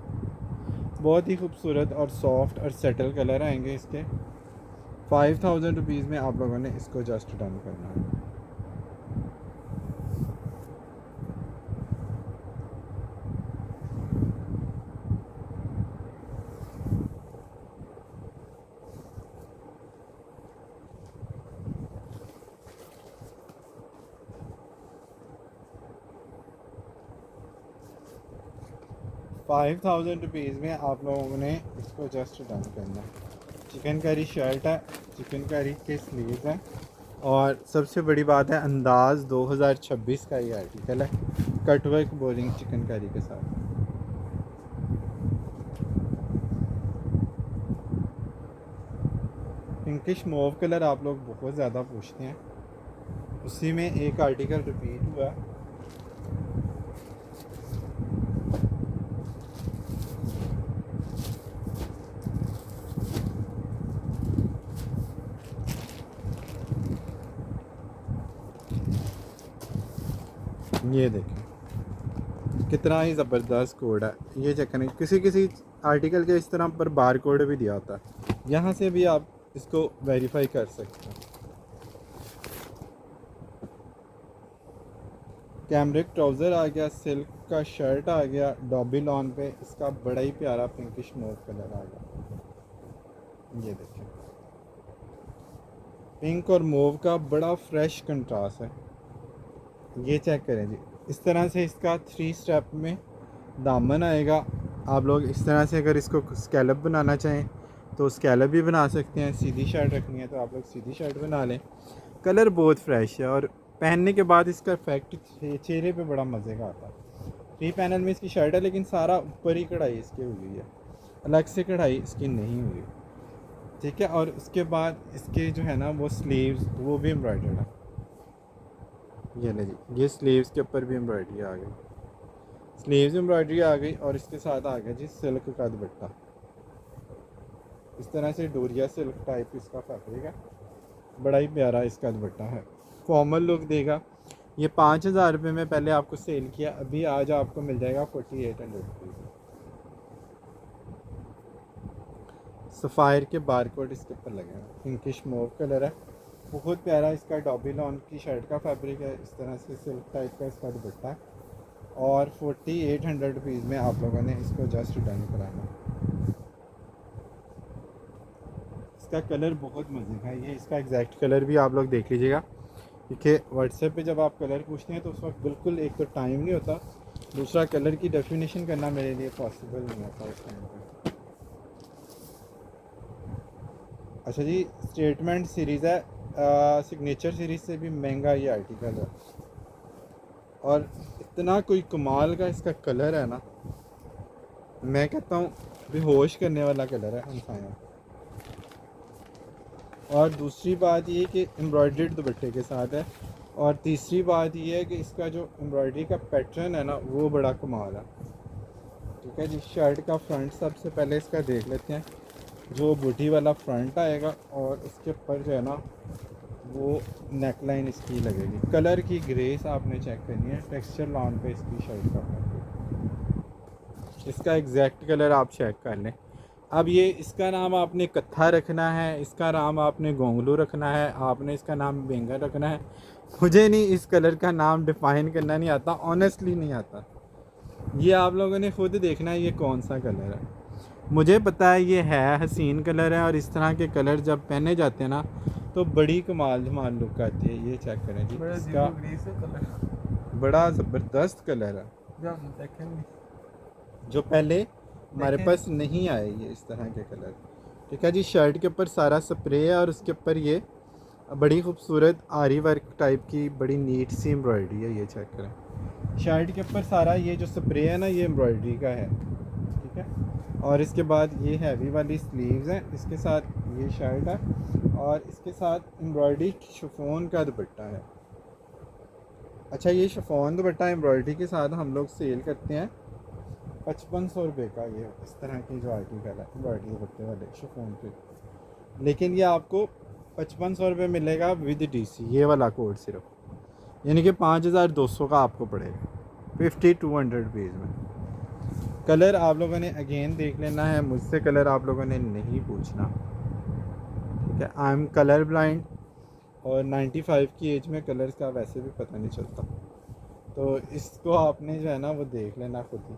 S1: बहुत ही खूबसूरत और सॉफ्ट और सेटल कलर आएंगे इसके। 5000 रुपीज़ में आप लोगों ने इसको जस्ट डन करना है। ₹5000 में आप लोगों ने इसको जस्ट डन करना है। चिकनकारी शर्ट है, चिकनकारी के स्लीव्स हैं और सबसे बड़ी बात है अंदाज़ 2026 का ये आर्टिकल है, कटवर्क बोरिंग चिकनकारी के साथ। पिंकिश मूव कलर आप लोग बहुत ज़्यादा पूछते हैं, उसी में एक आर्टिकल रिपीट हुआ। ये देखें कितना ही ज़बरदस्त कोड है। ये चेक करें, किसी किसी आर्टिकल के इस तरह पर बार कोड भी दिया होता है, यहाँ से भी आप इसको वेरीफाई कर सकते हैं। कैमरिक ट्राउज़र आ गया, सिल्क का शर्ट आ गया, डॉबी लॉन पे इसका बड़ा ही प्यारा पिंकिश मूव कलर आ गया। ये देखें पिंक और मूव का बड़ा फ्रेश कंट्रास्ट है। ये चेक करें जी, इस तरह से इसका 3 स्टेप में दामन आएगा। आप लोग इस तरह से अगर इसको स्कैलप बनाना चाहें तो स्कैलप भी बना सकते हैं, सीधी शर्ट रखनी है तो आप लोग सीधी शर्ट बना लें। कलर बहुत फ्रेश है और पहनने के बाद इसका इफेक्ट चेहरे पे बड़ा मज़े का आता है। 3 पैनल में इसकी शर्ट है लेकिन सारा ऊपर ही कढ़ाई इसकी हुई है, अलग से कढ़ाई इसकी नहीं हुई, ठीक है। और उसके बाद इसके जो है ना वो स्लीव्स वो भी एम्ब्रॉयडर्ड है। ये ले जी, ये स्लीव्स के ऊपर भी एम्ब्रॉयडरी आ गई, स्लीव्स एम्ब्रॉयडरी आ गई और इसके साथ आ गया जी सिल्क का दुपट्टा। इस तरह से डोरिया सिल्क टाइप इसका फैब्रिक है, बड़ा ही प्यारा इसका दुपट्टा है, फॉर्मल लुक देगा। ये 5000 रुपये में पहले आपको सेल किया, अभी आज आपको मिल जाएगा 4800 रुपीज़। सफ़ायर के बारकोड इसके ऊपर लगे हैं, पिंकिश मूव कलर है, बहुत प्यारा इसका डॉबी लॉन की शर्ट का फैब्रिक है। इस तरह से सिल्क टाइप का इसका दुपट्टा है और 4800 रुपीज़ में आप लोगों ने इसको जस्ट डन कराना। इसका कलर बहुत मज़े का है, ये इसका एग्जैक्ट कलर भी आप लोग देख लीजिएगा, क्योंकि व्हाट्सएप पे जब आप कलर पूछते हैं तो उस वक्त बिल्कुल एक तो टाइम नहीं होता, दूसरा कलर की डेफिनेशन करना मेरे लिए पॉसिबल नहीं होता उस टाइम पर। अच्छा जी, स्टेटमेंट सीरीज़ है, सिग्नेचर सीरीज़ से भी महंगा ये आर्टिकल है और इतना कोई कमाल का इसका कलर है ना, मैं कहता हूँ बेहोश करने वाला कलर है हमसाया। और दूसरी बात ये कि एम्ब्रॉयडर्ड दुपट्टे के साथ है और तीसरी बात ये है कि इसका जो एम्ब्रॉयडरी का पैटर्न है ना वो बड़ा कमाल है, ठीक है जी। शर्ट का फ्रंट सबसे पहले इसका देख लेते हैं, जो बूटी वाला फ्रंट आएगा और इसके ऊपर जो है ना वो नेक लाइन इसकी लगेगी। कलर की ग्रेस आपने चेक करनी है, टेक्सचर लॉन पे इसकी शर्ट का, इसका एग्जैक्ट कलर आप चेक कर लें। अब ये इसका नाम आपने कत्था रखना है, इसका नाम आपने गोंगलू रखना है, आपने इसका नाम बैंगन रखना है। मुझे नहीं इस कलर का नाम डिफ़ाइन करना नहीं आता, ऑनेस्टली नहीं आता। ये आप लोगों ने खुद देखना है ये कौन सा कलर है। मुझे पता है ये है हसीन कलर है, और इस तरह के कलर जब पहने जाते हैं ना तो बड़ी कमाल धमाल लुक आती है। ये चेक करें जी,
S2: बड़ा
S1: इसका
S2: ग्रीस कलर,
S1: बड़ा ज़बरदस्त कलर है
S2: जब देखेंगे
S1: जो पहले हमारे
S2: देखें।
S1: पास नहीं आए ये इस तरह के कलर। ठीक है जी, शर्ट के ऊपर सारा स्प्रे है और उसके ऊपर ये बड़ी खूबसूरत आरी वर्क टाइप की बड़ी नीट सी एम्ब्रॉयडरी है। ये चेक करें, शर्ट के ऊपर सारा ये जो स्प्रे है ना ये एम्ब्रॉयडरी का है। ठीक है, और इसके बाद ये हैवी वाली स्लीव्स हैं, इसके साथ ये शर्ट है और इसके साथ एम्ब्रॉयडरी शिफॉन का दुपट्टा है। अच्छा, ये शिफॉन दुपट्टा एम्ब्रॉयडरी के साथ हम लोग सेल करते हैं 5500 रुपये का। ये इस तरह की जो आर्टिकल है एम्ब्रॉयडरी दुपट्टे वाले शिफॉन के, लेकिन ये आपको 5500 रुपये मिलेगा विद डीसी, ये वाला कोड सिर्फ, यानी कि 5200 का आपको पड़ेगा 5200 रुपीज़ में। कलर आप लोगों ने अगेन देख लेना है, मुझसे कलर आप लोगों ने नहीं पूछना। ठीक है, आई एम कलर ब्लाइंड, और 95 की एज में कलर्स का वैसे भी पता नहीं चलता, तो इसको आपने जो है ना वो देख लेना खुद ही।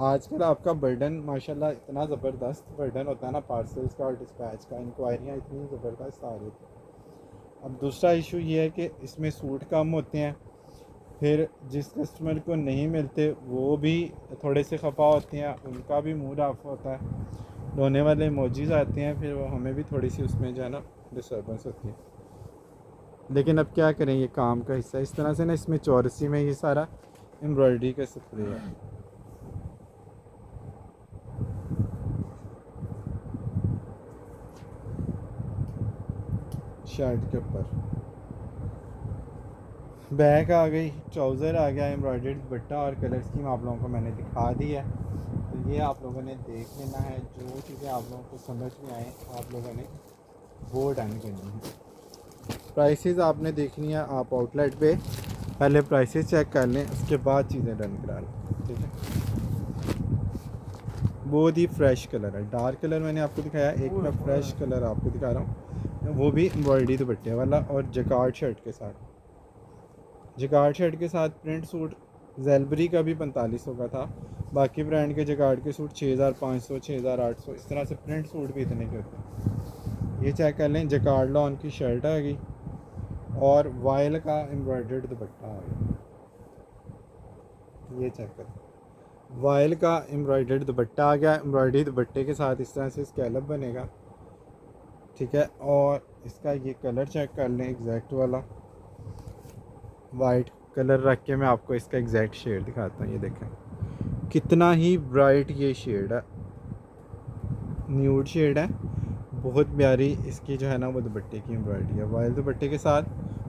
S1: आजकल आपका बर्डन माशाल्लाह इतना ज़बरदस्त बर्डन होता है ना पार्सल्स का और डिस्पैच का, इंक्वायरियाँ इतनी ज़बरदस्त आ रही थी। अब दूसरा इशू ये है कि इसमें सूट कम होते हैं, फिर जिस कस्टमर को नहीं मिलते वो भी थोड़े से खफा होते हैं, उनका भी मूड ऑफ होता है, रोने वाले इमोजीज आते हैं, फिर वो हमें भी थोड़ी सी उसमें जो है ना डिस्टर्बेंस होती है। लेकिन अब क्या करें, ये काम का हिस्सा। इस तरह से ना इसमें चौरसी में ये सारा एम्ब्रॉयडरी का स्प्रे है। शर्ट के ऊपर बैक आ गई, ट्राउज़र आ गया, एम्ब्रॉयडर्ड दुपट्टा और कलर स्कीम आप लोगों को मैंने दिखा दी है। तो ये आप लोगों ने देख लेना है, जो चीज़ें आप लोगों को समझ में आए आप लोगों ने वो डन करनी है। प्राइसेस आपने देखनी है, आप आउटलेट पे पहले प्राइसेस चेक कर लें, उसके बाद चीज़ें डन करा लें। ठीक है, बहुत ही फ्रेश कलर है, डार्क कलर मैंने आपको दिखाया, एक मैं फ्रेश कलर आपको दिखा रहा हूँ, वो भी एम्ब्रॉयडरी दुपट्टे वाला और जकार्ड शर्ट के साथ। जगार्ड शर्ट के साथ प्रिंट सूट जेलबरी का भी 4500 का था, बाकी ब्रांड के जगार्ड के सूट 6500 6800 इस तरह से प्रिंट सूट भी इतने के होते हैं। ये चेक कर लें, जकार्ड लॉन की शर्ट आ गई और वायल का एम्ब्रॉयडर्ड दुपट्टा आ गया। ये चेक करें, वायल का एम्ब्रॉयडर्ड दुपट्टा आ गया, एम्ब्रॉयडरी दुपट्टे के साथ इस तरह से स्कैलप बनेगा। ठीक है, और इसका ये कलर चेक कर लें, एग्जैक्ट वाला वाइट कलर रख के मैं आपको इसका एग्जैक्ट शेड दिखाता हूँ। ये देखें कितना ही ब्राइट ये शेड है, न्यूड शेड है, बहुत प्यारी इसकी जो है ना वो दुपट्टे की एम्ब्रॉयडरी है वाइल दुपट्टे के साथ,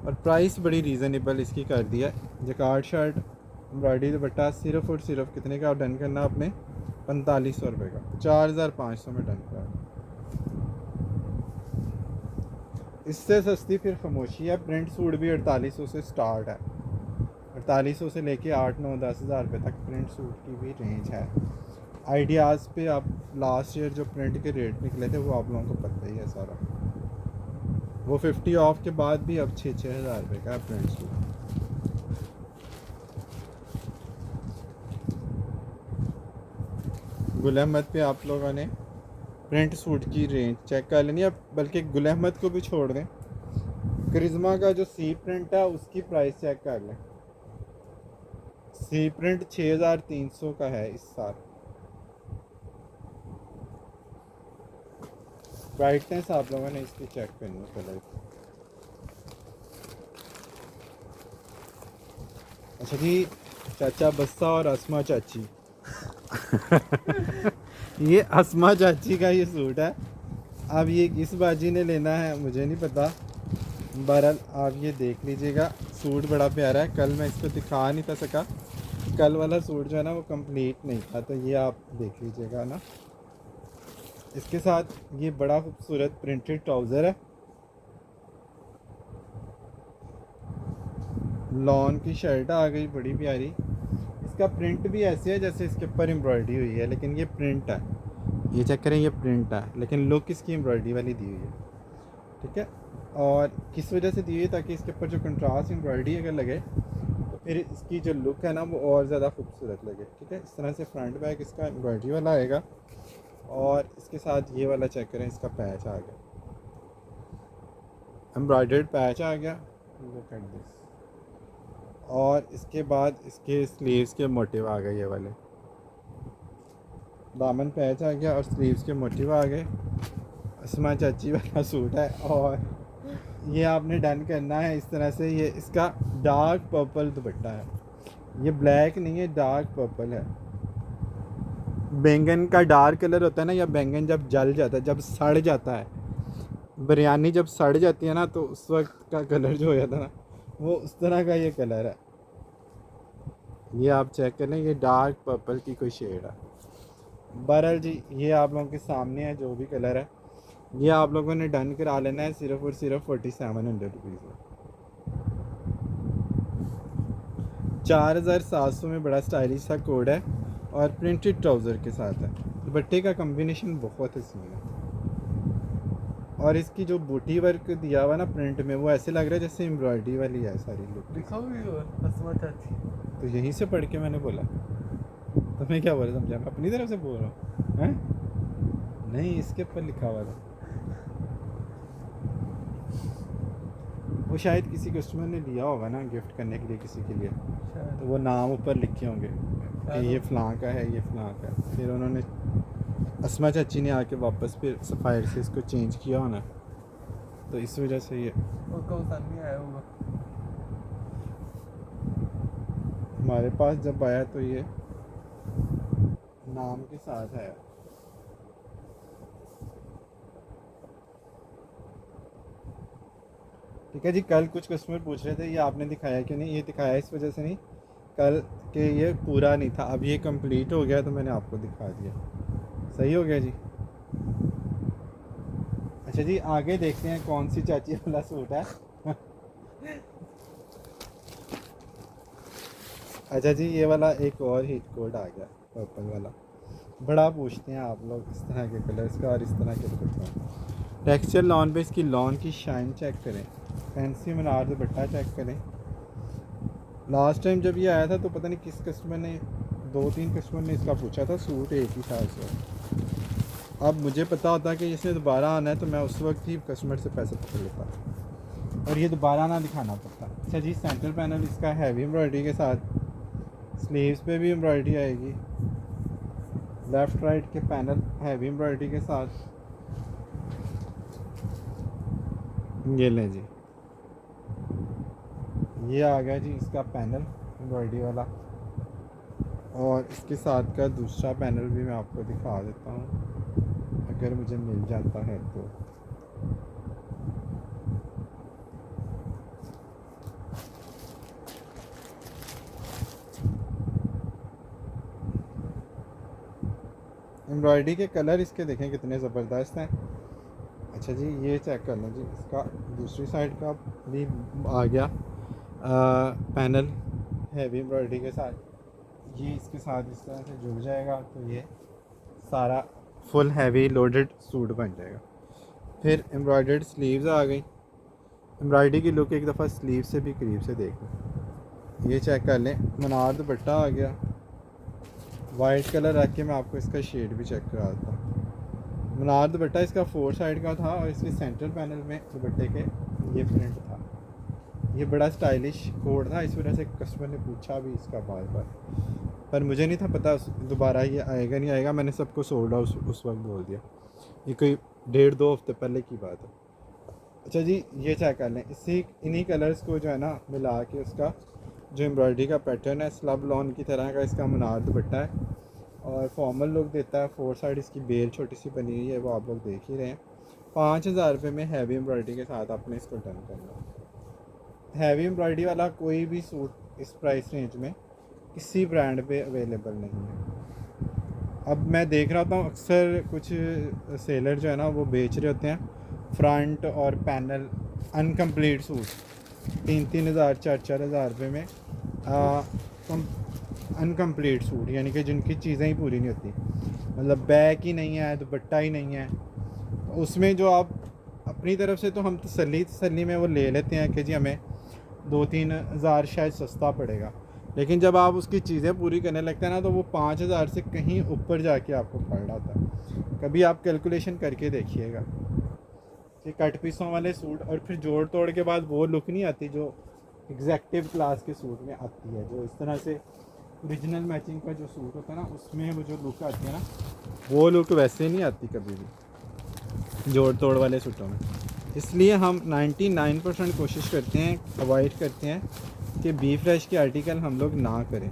S1: और प्राइस बड़ी रीज़नेबल इसकी कर दी है। जकार्ड शर्ट एम्ब्रॉयडरी दुपट्टा सिर्फ़ और सिर्फ कितने का डन करना आपने, 4500 रुपये का, 4500 में डन करा। इससे सस्ती फिर खामोशी है। प्रिंट सूट भी 4800 से स्टार्ट है, 4800 से लेके 8-9-10 हज़ार रुपये तक प्रिंट सूट की भी रेंज है। आइडियाज़ पे आप लास्ट ईयर जो प्रिंट के रेट निकले थे वो आप लोगों को पता ही है सारा, वो 50 ऑफ के बाद भी अब 6-6 हज़ार रुपये का प्रिंट सूट। गुल अहमद पे आप लोगों ने प्रिंट सूट की रेंज चेक कर लेनी है, बल्कि गुल अहमद को भी छोड़ दें, करिश्मा का जो सी प्रिंट है उसकी प्राइस चेक कर लें। सी प्रिंट 6300 का है इस साल। ब्राइटनेस आप लोगों ने इसकी चेक करनी है कलर की। अच्छा जी, चाचा बस्सा और असमा चाची ये असमा चाची का ये सूट है। अब ये किस बाजी ने लेना है मुझे नहीं पता, बहरहाल आप ये देख लीजिएगा। सूट बड़ा प्यारा है, कल मैं इसको दिखा नहीं था सका, कल वाला सूट जो है ना वो कंप्लीट नहीं था, तो ये आप देख लीजिएगा ना। इसके साथ ये बड़ा खूबसूरत प्रिंटेड ट्राउज़र है, लॉन की शर्ट आ गई बड़ी प्यारी, इसका प्रिंट भी ऐसे है जैसे इसके ऊपर एम्ब्रॉयडरी हुई है, लेकिन ये प्रिंट है। ये चेक करें, ये प्रिंट है, लेकिन लुक इसकी एम्ब्रॉयडरी वाली दी हुई है। ठीक है, और किस वजह से दी हुई है, ताकि इसके ऊपर जो कंट्रास्ट एम्ब्रॉयडरी अगर लगे तो फिर इसकी जो लुक है ना वो और ज़्यादा खूबसूरत लगे। ठीक है, इस तरह से फ्रंट बैक इसका एम्ब्रॉयडरी वाला आएगा। और इसके साथ ये वाला चेक करें, इसका पैच आ गया, एम्ब्रॉयडर्ड पैच आ गया, लुक एट दिस। और इसके बाद इसके स्लीव्स के मोटिव आ गए, ये वाले दामन पैच आ गया और स्लीव्स के मोटिव आ गए। अस्मा चाची वाला सूट है। और ये आपने डन करना है इस तरह से। ये इसका डार्क पर्पल दुपट्टा है, ये ब्लैक नहीं है, डार्क पर्पल है। बैंगन का डार्क कलर होता है ना, या बैंगन जब जल जाता है, जब सड़ जाता है, बिरयानी जब सड़ जाती है ना, तो उस वक्त का कलर जो हो जाता है ना, वो उस तरह का ये कलर है। ये आप चेक कर लें, ये डार्क पर्पल की कोई शेड है। बहरहाल जी, ये आप लोगों के सामने है जो भी कलर है। ये आप लोगों ने डन करा लेना है सिर्फ और सिर्फ 4700 रुपीज़ में। 4700 में बड़ा स्टाइलिश सा कोड है और प्रिंटेड ट्राउज़र के साथ है। दुपट्टे का कम्बिनेशन बहुत हसीन है। और इसकी जो बूटी वर्क दिया हुआ ना प्रिंट में, वो ऐसे लग रहा है जैसे एम्ब्रॉयडरी वाली है सारी लुक।
S2: दिखाओगे और अस्मा चाची।
S1: तो यहीं से पढ़ के मैंने बोला, तो मैं क्या बोला समझा, मैं अपनी तरफ से बोल रहा हूँ हैं? नहीं, इसके ऊपर लिखा हुआ था। वो शायद किसी कस्टमर ने लिया होगा ना गिफ्ट करने के लिए किसी के लिए, तो वो नाम ऊपर लिखे होंगे कि ये फ़लाँ का है, ये फ़लाँ का है। फिर उन्होंने अस्मा चाची ने आके वापस फिर सफ़ायर से इसको चेंज किया होना, तो इस वजह से ये
S2: उसका पसंद नहीं आया होगा।
S1: हमारे पास जब आया तो ये नाम के साथ है। ठीक है जी, कल कुछ कस्टमर पूछ रहे थे ये आपने दिखाया क्यों नहीं। ये दिखाया इस वजह से नहीं कल कि ये पूरा नहीं था, अब ये कंप्लीट हो गया तो मैंने आपको दिखा दिया। सही हो गया जी। अच्छा जी, आगे देखते हैं कौन सी चाची वाला सूट है। अच्छा जी, ये वाला एक और हीट कोट आ गया पर्पल वाला। बड़ा पूछते हैं आप लोग इस तरह के कलर्स का और इस तरह के दुपट्टों। टेक्सचर लॉन पे इसकी लॉन की शाइन चेक करें, फैंसी मीनार दुपट्टा चेक करें। लास्ट टाइम जब ये आया था तो पता नहीं किस कस्टमर ने, 2-3 कस्टमर ने इसका पूछा था, सूट एक ही था सर। अब मुझे पता होता कि इसने दोबारा आना है तो मैं उस वक्त ही कस्टमर से पैसे पकड़ लेता और ये दोबारा ना दिखाना पड़ता। अच्छा जी, सेंटर पैनल इसका हैवी एम्ब्रॉयडरी के साथ, स्लीव्स पे भी एम्ब्रॉयडरी आएगी, लेफ़्ट राइट के पैनल हैवी एम्ब्रॉयडरी के साथ। ये लें जी, ये आ गया जी इसका पैनल एम्ब्रॉयडरी वाला। और इसके साथ का दूसरा पैनल भी मैं आपको दिखा देता हूँ अगर मुझे मिल जाता है तो। एम्ब्रॉयडरी के कलर इसके देखें कितने ज़बरदस्त हैं। अच्छा जी, ये चेक कर लें जी, इसका दूसरी साइड का भी आ गया पैनल हैवी एम्ब्रॉयडरी के साथ। ये इसके साथ इस तरह से जुड़ जाएगा तो ये सारा फुल हैवी लोडेड सूट बन जाएगा। फिर एम्ब्रॉयडर्ड स्लीव्स आ गई। एम्ब्रॉयडरी की लुक एक दफ़ा स्लीव से भी करीब से देख लें। ये चेक कर लें, मनार दुपट्टा आ गया, वाइट कलर रख के मैं आपको इसका शेड भी चेक करा देता हूँ। मनार दुपट्टा इसका 4 साइड का था और इसके सेंट्रल पैनल में दुपट्टे के ये प्रिंट था। ये बड़ा स्टाइलिश कोड था, इस वजह से कस्टमर ने पूछा भी इसका बार बार, पर मुझे नहीं था पता दोबारा ये आएगा नहीं आएगा। मैंने सबको सोल्ड आउट उस वक्त बोल दिया, ये कोई 1.5-2 हफ्ते पहले की बात है। अच्छा जी, ये चेक कर लें, इन्हीं कलर्स को जो है ना मिला के उसका जो एम्ब्रॉयडरी का पैटर्न है, स्लब लॉन की तरह का इसका मनार दुपट्टा है और फॉर्मल लुक देता है। 4 साइड इसकी बेल छोटी सी बनी हुई है, वो आप लोग देख ही रहे हैं। 5000 रुपये में हैवी एम्ब्रॉयडरी के साथ आपने इसको डन करना। हैवी एम्ब्रॉयडरी वाला कोई भी सूट इस प्राइस रेंज में किसी ब्रांड पे अवेलेबल नहीं है। अब मैं देख रहा हूँ अक्सर कुछ सेलर जो है ना वो बेच रहे होते हैं फ्रंट और पैनल अनकम्प्लीट सूट 3-3 हज़ार 4-4 हज़ार रुपये में अनकम्प्लीट सूट, यानी कि जिनकी चीज़ें ही पूरी नहीं होती, मतलब बैक ही नहीं है, दुपट्टा ही नहीं है, तो उसमें जो आप अपनी तरफ से तो हम तसल्ली में वो ले लेते हैं कि जी हमें 2-3 हज़ार शायद सस्ता पड़ेगा, लेकिन जब आप उसकी चीज़ें पूरी करने लगते हैं ना तो वो 5,000 से कहीं ऊपर जाके आपको पड़ रहा होता है। कभी आप कैलकुलेशन करके देखिएगा कि कट पीसों वाले सूट और फिर जोड़ तोड़ के बाद वो लुक नहीं आती जो एग्जैक्टिव क्लास के सूट में आती है, जो इस तरह से ओरिजिनल मैचिंग का जो सूट होता है ना उसमें वो जो लुक आती है ना, वो लुक वैसे नहीं आती कभी भी जोड़ तोड़ वाले सूटों में। इसलिए हम 99% कोशिश करते हैं, अवॉइड करते हैं कि बी फ्रेश के आर्टिकल हम लोग ना करें।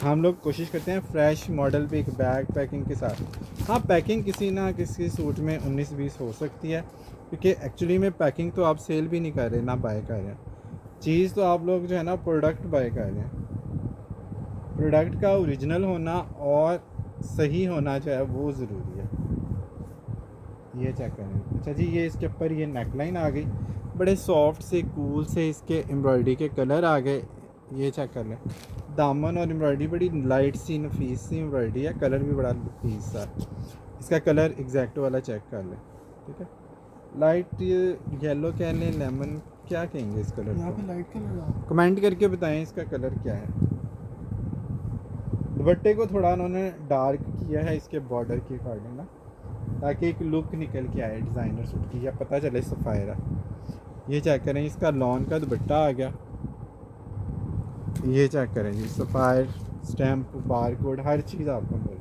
S1: हम लोग कोशिश करते हैं फ्रेश मॉडल पे एक बैग पैकिंग के साथ। हाँ, पैकिंग किसी ना किसी सूट में 19-20 हो सकती है, क्योंकि एक्चुअली में पैकिंग तो आप सेल भी नहीं कर रहे ना बाय कर रहे हैं, चीज़ तो आप लोग जो है ना प्रोडक्ट बाय कर रहे हैं। प्रोडक्ट का ओरिजिनल होना और सही होना जो है वो ज़रूरी है। ये चेक करें। अच्छा जी, ये इसके ऊपर ये नेकलाइन आ गई, बड़े सॉफ्ट से कूल से इसके एम्ब्रॉयडरी के कलर आ गए। ये चेक कर लें, दामन और एम्ब्रॉयडरी बड़ी लाइट सी नफीस सी एम्ब्रॉयडरी है, कलर भी बड़ा नफीस सा। इसका कलर एग्जैक्ट वाला चेक कर लें, ठीक है। लाइट येलो कह लें, लेमन, क्या कहेंगे इस कलर
S2: यहाँ
S1: को,
S2: पे लाइट कलर है।
S1: कमेंट करके बताएं इसका कलर क्या है। दुपट्टे को थोड़ा उन्होंने डार्क किया है इसके बॉर्डर के अकॉर्डिंग ना, ताकि एक लुक निकल के आए डिज़ाइनर सूट की, या पता चले सफ़ायरा। ये चेक करें, इसका लॉन का दुपट्टा आ गया। ये चेक करें जी, सफ़ायर स्टैम्प बार कोड हर चीज़ आपको मिल रही,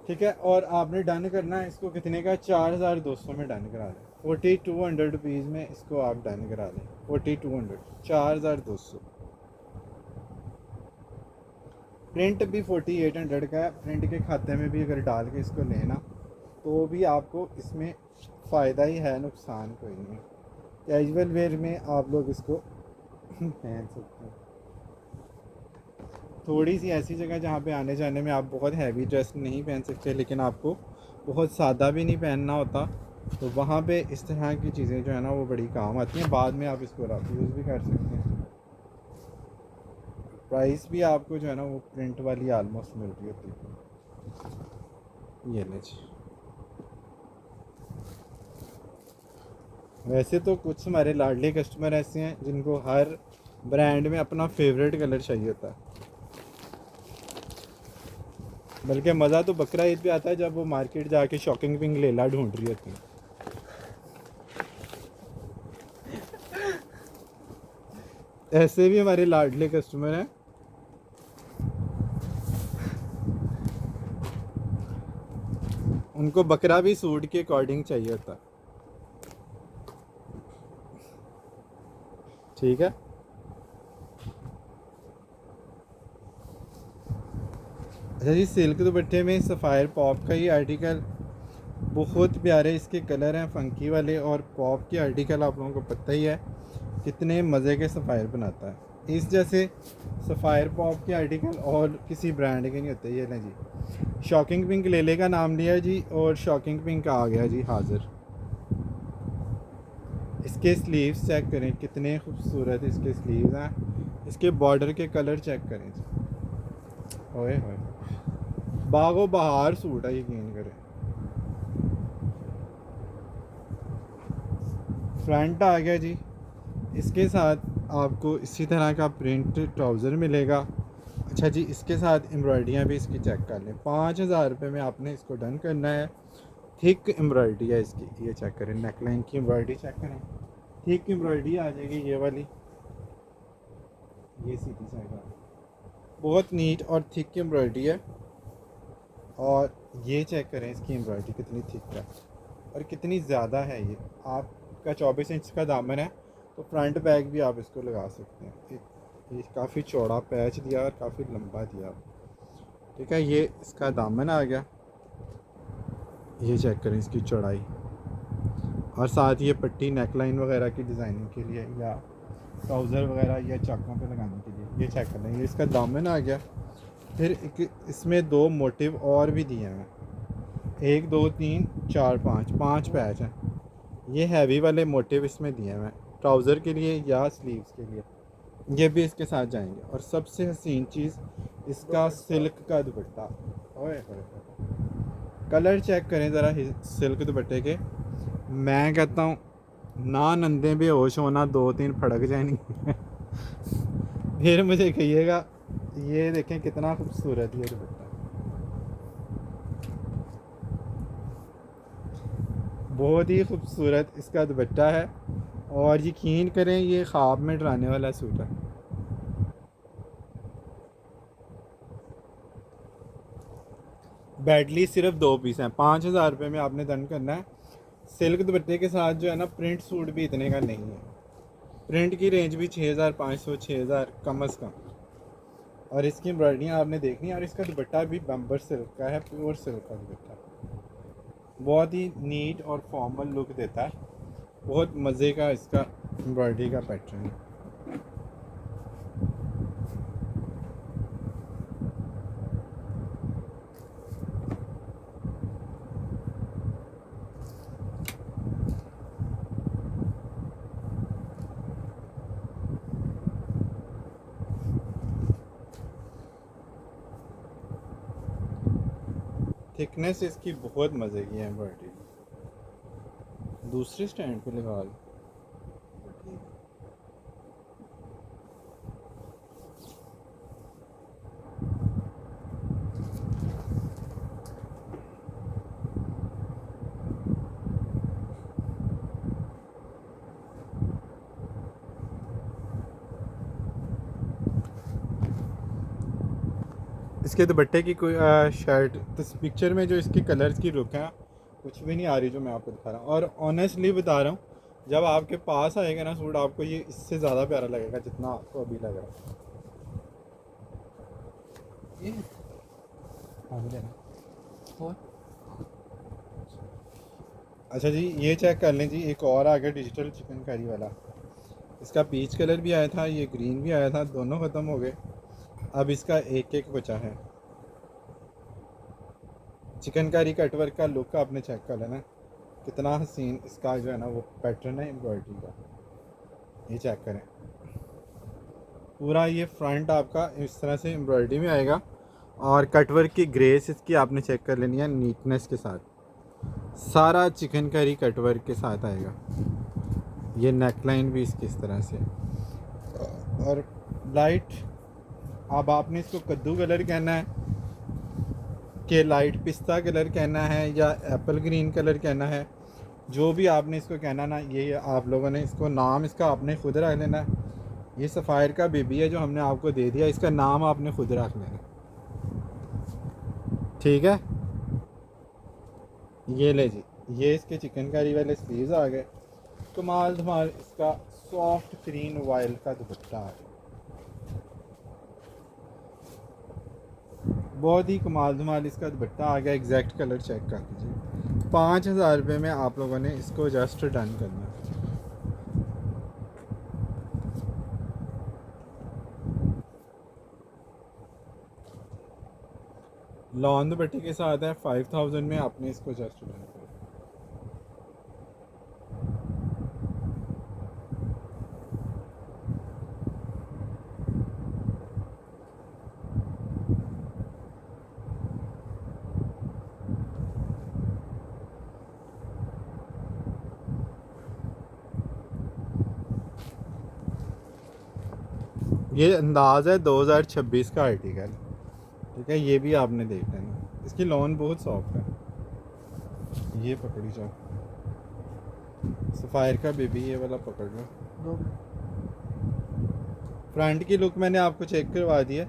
S1: ठीक है। और आपने डन करना है इसको कितने का, 4,200 में डन करा लें, 4,200 रुपीज़ में इसको आप डन करा लें। 4,200, 4,200। प्रिंट भी 4,800 का है, प्रिंट के खाते में भी अगर डाल के इसको लेना तो भी आपको इसमें फ़ायदा ही है, नुकसान कोई नहीं। कैजुअल वेयर में आप लोग इसको पहन सकते हैं। थोड़ी सी ऐसी जगह जहाँ पे आने जाने में आप बहुत हैवी ड्रेस नहीं पहन सकते, लेकिन आपको बहुत सादा भी नहीं पहनना होता, तो वहाँ पे इस तरह की चीज़ें जो है ना वो बड़ी काम आती हैं। बाद में आप इसको यूज़ भी कर सकते हैं। प्राइस भी आपको जो है ना वो प्रिंट वाली आलमोस्ट मिल रही होती है। ये ले जी। वैसे तो कुछ हमारे लाडले कस्टमर ऐसे हैं जिनको हर ब्रांड में अपना फेवरेट कलर चाहिए होता है, बल्कि मज़ा तो बकरा ईद पे आता है जब वो मार्केट जाके शॉकिंग पिंक लेला ढूंढ रही होती है। ऐसे भी हमारे लाडले कस्टमर हैं। उनको बकरा भी सूट के अकॉर्डिंग चाहिए होता, ठीक है। अच्छा जी, सिल्क दुपट्टे में सफ़ायर पॉप का ही आर्टिकल, बहुत प्यारे इसके कलर हैं फंकी वाले, और पॉप के आर्टिकल आप लोगों को पता ही है कितने मज़े के सफ़ायर बनाता है। इस जैसे सफ़ायर पॉप के आर्टिकल और किसी ब्रांड के नहीं होते। ये ना जी, शॉकिंग पिंक लेले का नाम लिया जी, और शॉकिंग पिंक आ गया जी हाज़िर। इसके स्लीव्स चेक करें, कितने खूबसूरत इसके स्लीव्स हैं। इसके बॉर्डर के कलर चेक करें जी, ओए होए, बागो बहार सूट है, यकीन करें। फ्रंट आ गया जी, इसके साथ आपको इसी तरह का प्रिंट ट्राउज़र मिलेगा। अच्छा जी, इसके साथ एम्ब्रॉयडरियाँ भी इसकी चेक कर लें। 5,000 रुपये में आपने इसको डन करना है। थिक एम्ब्रॉयडरी है इसकी, ये चेक करें, नेकलाइन की एम्ब्रॉयडरी चेक करें, थिक एम्ब्रॉयडरी आ जाएगी ये वाली, ये सीधी साइड वाली, बहुत नीट और थिक एम्ब्रॉयडरी है। और ये चेक करें इसकी एम्ब्रॉयडरी कितनी थिक है और कितनी ज़्यादा है। ये आपका 24 इंच का दामन है, तो फ्रंट बैग भी आप इसको लगा सकते हैं। ये काफ़ी चौड़ा पैच दिया और काफ़ी लंबा दिया, ठीक है। ये इसका दामन आ गया, ये चेक करें इसकी चौड़ाई, और साथ ये पट्टी नेकलाइन वगैरह की डिज़ाइनिंग के लिए या ट्राउज़र वगैरह या चाकों पे लगाने के लिए, ये चेक कर लें। ये इसका दामन आ गया। फिर एक इसमें 2 मोटिव और भी दिए हैं, 1 2 3 4 5 पैच हैं। ये हैवी वाले मोटिव इसमें दिए हैं ट्राउज़र के लिए या स्लीव्स के लिए। ये भी इसके साथ जाएंगे। और सबसे हसीन चीज़ इसका सिल्क का दुपट्टा। ओए होए होए। कलर चेक करें ज़रा सिल्क दुपट्टे के। मैं कहता हूँ ना नंदे बेहोश होना, 2-3 फड़क जाएंगी। फिर मुझे कहिएगा ये देखें कितना खूबसूरत ये दुपट्टा। बहुत ही खूबसूरत इसका दुपट्टा है। और यकीन करें ये ख्वाब में डराने वाला सूट है। बैडली सिर्फ 2 पीस हैं, 5,000 रुपये में आपने डन करना है। सिल्क दुपट्टे के साथ जो है ना, प्रिंट सूट भी इतने का नहीं है। प्रिंट की रेंज भी 6,500 6,000 कम अज़ कम। और इसकी एम्ब्रॉयडरियाँ आपने देखनी है। और इसका दुपट्टा भी बम्बर सिल्क का है, प्योर सिल्क का दुपट्टा। बहुत ही नीट और फॉर्मल लुक देता है। बहुत मज़े का इसका एम्ब्रॉयडरी का पैटर्न है। थिकनेस इसकी बहुत मज़े की है एम्ब्रॉयडरी। दूसरे स्टैंड पे लगा लो। इसके दुपट्टे की कोई शर्ट तो पिक्चर में जो इसकी कलर्स की लुक है कुछ भी नहीं आ रही जो मैं आपको दिखा रहा हूँ। और ऑनेस्टली बता रहा हूँ, जब आपके पास आएगा ना सूट, आपको ये इससे ज़्यादा प्यारा लगेगा जितना आपको अभी लग रहा है।
S2: ये और
S1: अच्छा जी, ये चेक कर लें जी। एक और आ गया डिजिटल चिकनकारी वाला। इसका पीच कलर भी आया था, ये ग्रीन भी आया था, दोनों ख़त्म हो गए। अब इसका एक एक बचा है। चिकनकारी कटवर्क का लुक आपने चेक कर लेना, कितना हसीन इसका जो है ना वो पैटर्न है एम्ब्रॉयडरी का। ये चेक करें, पूरा ये फ्रंट आपका इस तरह से एम्ब्रॉयडरी में आएगा। और कटवर्क की ग्रेस इसकी आपने चेक कर लेनी है नीटनेस के साथ। सारा चिकनकारी कटवर्क के साथ आएगा। ये नेकलाइन भी इसकी इस तरह से। और लाइट, अब आपने इसको कद्दू कलर कहना है कि लाइट पिस्ता कलर कहना है या एप्पल ग्रीन कलर कहना है, जो भी आपने इसको कहना ना, ये आप लोगों ने इसको नाम इसका आपने खुद रख लेना है। ये सफ़ायर का बेबी है जो हमने आपको दे दिया, इसका नाम आपने खुद रख लेना, ठीक है। ये ले जी, ये इसके चिकनकारी वाले स्लीव्स आ गए। कमाल धमाल इसका सॉफ्ट ग्रीन वाइल्ड का दुपट्टा आ गया। बहुत ही कमाल धमाल इसका दुपट्टा आ गया। एग्जैक्ट कलर चेक कर लीजिए। 5,000 रुपये में आप लोगों ने इसको जस्ट डन करना है। लॉन दुपट्टे के साथ है, 5,000 में आपने इसको जस्ट डन करना। ये अंदाज़ है 2026 का आर्टिकल, ठीक है। ये भी आपने देख लेना, इसकी लॉन बहुत सॉफ्ट है। ये पकड़ी जाओ, सफ़ायर का बेबी, ये वाला पकड़ लो।
S2: दो
S1: फ्रंट की लुक मैंने आपको चेक करवा दी है।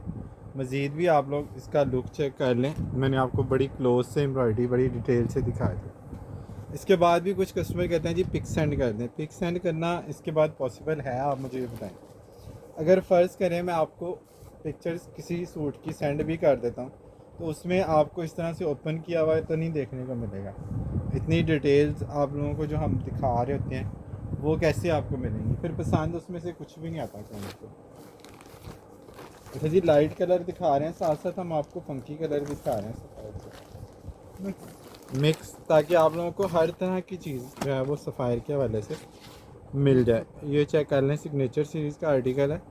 S1: मज़ीद भी आप लोग इसका लुक चेक कर लें। मैंने आपको बड़ी क्लोज से एम्ब्रॉयडरी बड़ी डिटेल से दिखा दी। इसके बाद भी कुछ कस्टमर कहते हैं जी पिक सेंड कर दें। पिक सेंड करना इसके बाद पॉसिबल है, आप मुझे ये बताएं। अगर फ़र्ज़ करें मैं आपको पिक्चर्स किसी सूट की सेंड भी कर देता हूँ, तो उसमें आपको इस तरह से ओपन किया हुआ तो नहीं देखने को मिलेगा। इतनी डिटेल्स आप लोगों को जो हम दिखा रहे होते हैं वो कैसे आपको मिलेंगी, फिर पसंद उसमें से कुछ भी नहीं आता कहने को। अच्छा जी, लाइट कलर दिखा रहे हैं, साथ साथ हम आपको फंकी कलर भी दिखा रहे हैं मिक्स, ताकि आप लोगों को हर तरह की चीज़ जो है वो सफ़ायर के हवाले से मिल जाए। ये चेक कर लें, सिग्नेचर सीरीज़ का आर्टिकल है।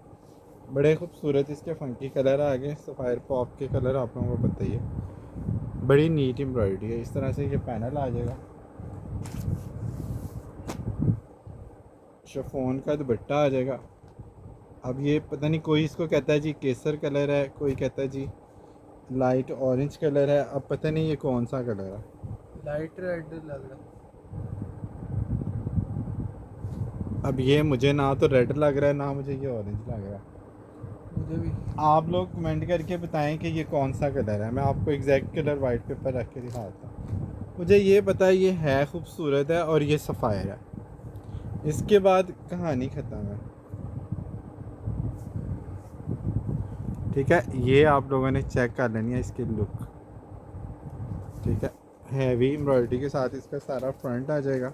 S1: बड़े खूबसूरत इसके फंकी कलर आ गए, सफ़ायर पॉप के कलर आप लोगों को पता ही है। बड़ी नीट एम्ब्रॉयडरी है। इस तरह से ये पैनल आ जाएगा। शिफॉन का दुपट्टा आ जाएगा। अब ये पता नहीं, कोई इसको कहता है जी केसर कलर है, कोई कहता है जी लाइट ऑरेंज कलर है। अब पता नहीं ये कौन सा कलर है।
S2: लाइट रेड लग रहा
S1: अब ये मुझे ना तो रेड लग रहा है, ना मुझे ये ऑरेंज लग रहा है।
S2: मुझे भी।
S1: आप लोग कमेंट करके बताएं कि ये कौन सा कलर है। मैं आपको एग्जैक्ट कलर वाइट पेपर रख के दिखाता हूँ। मुझे ये पता है ये है खूबसूरत है और ये सफ़ायर है। इसके बाद कहानी ख़त्म है। ठीक है, ये आप लोगों ने चेक कर लेनी है इसकी लुक। ठीक है, हैवी एम्ब्रॉयडरी के साथ इसका सारा फ्रंट आ जाएगा।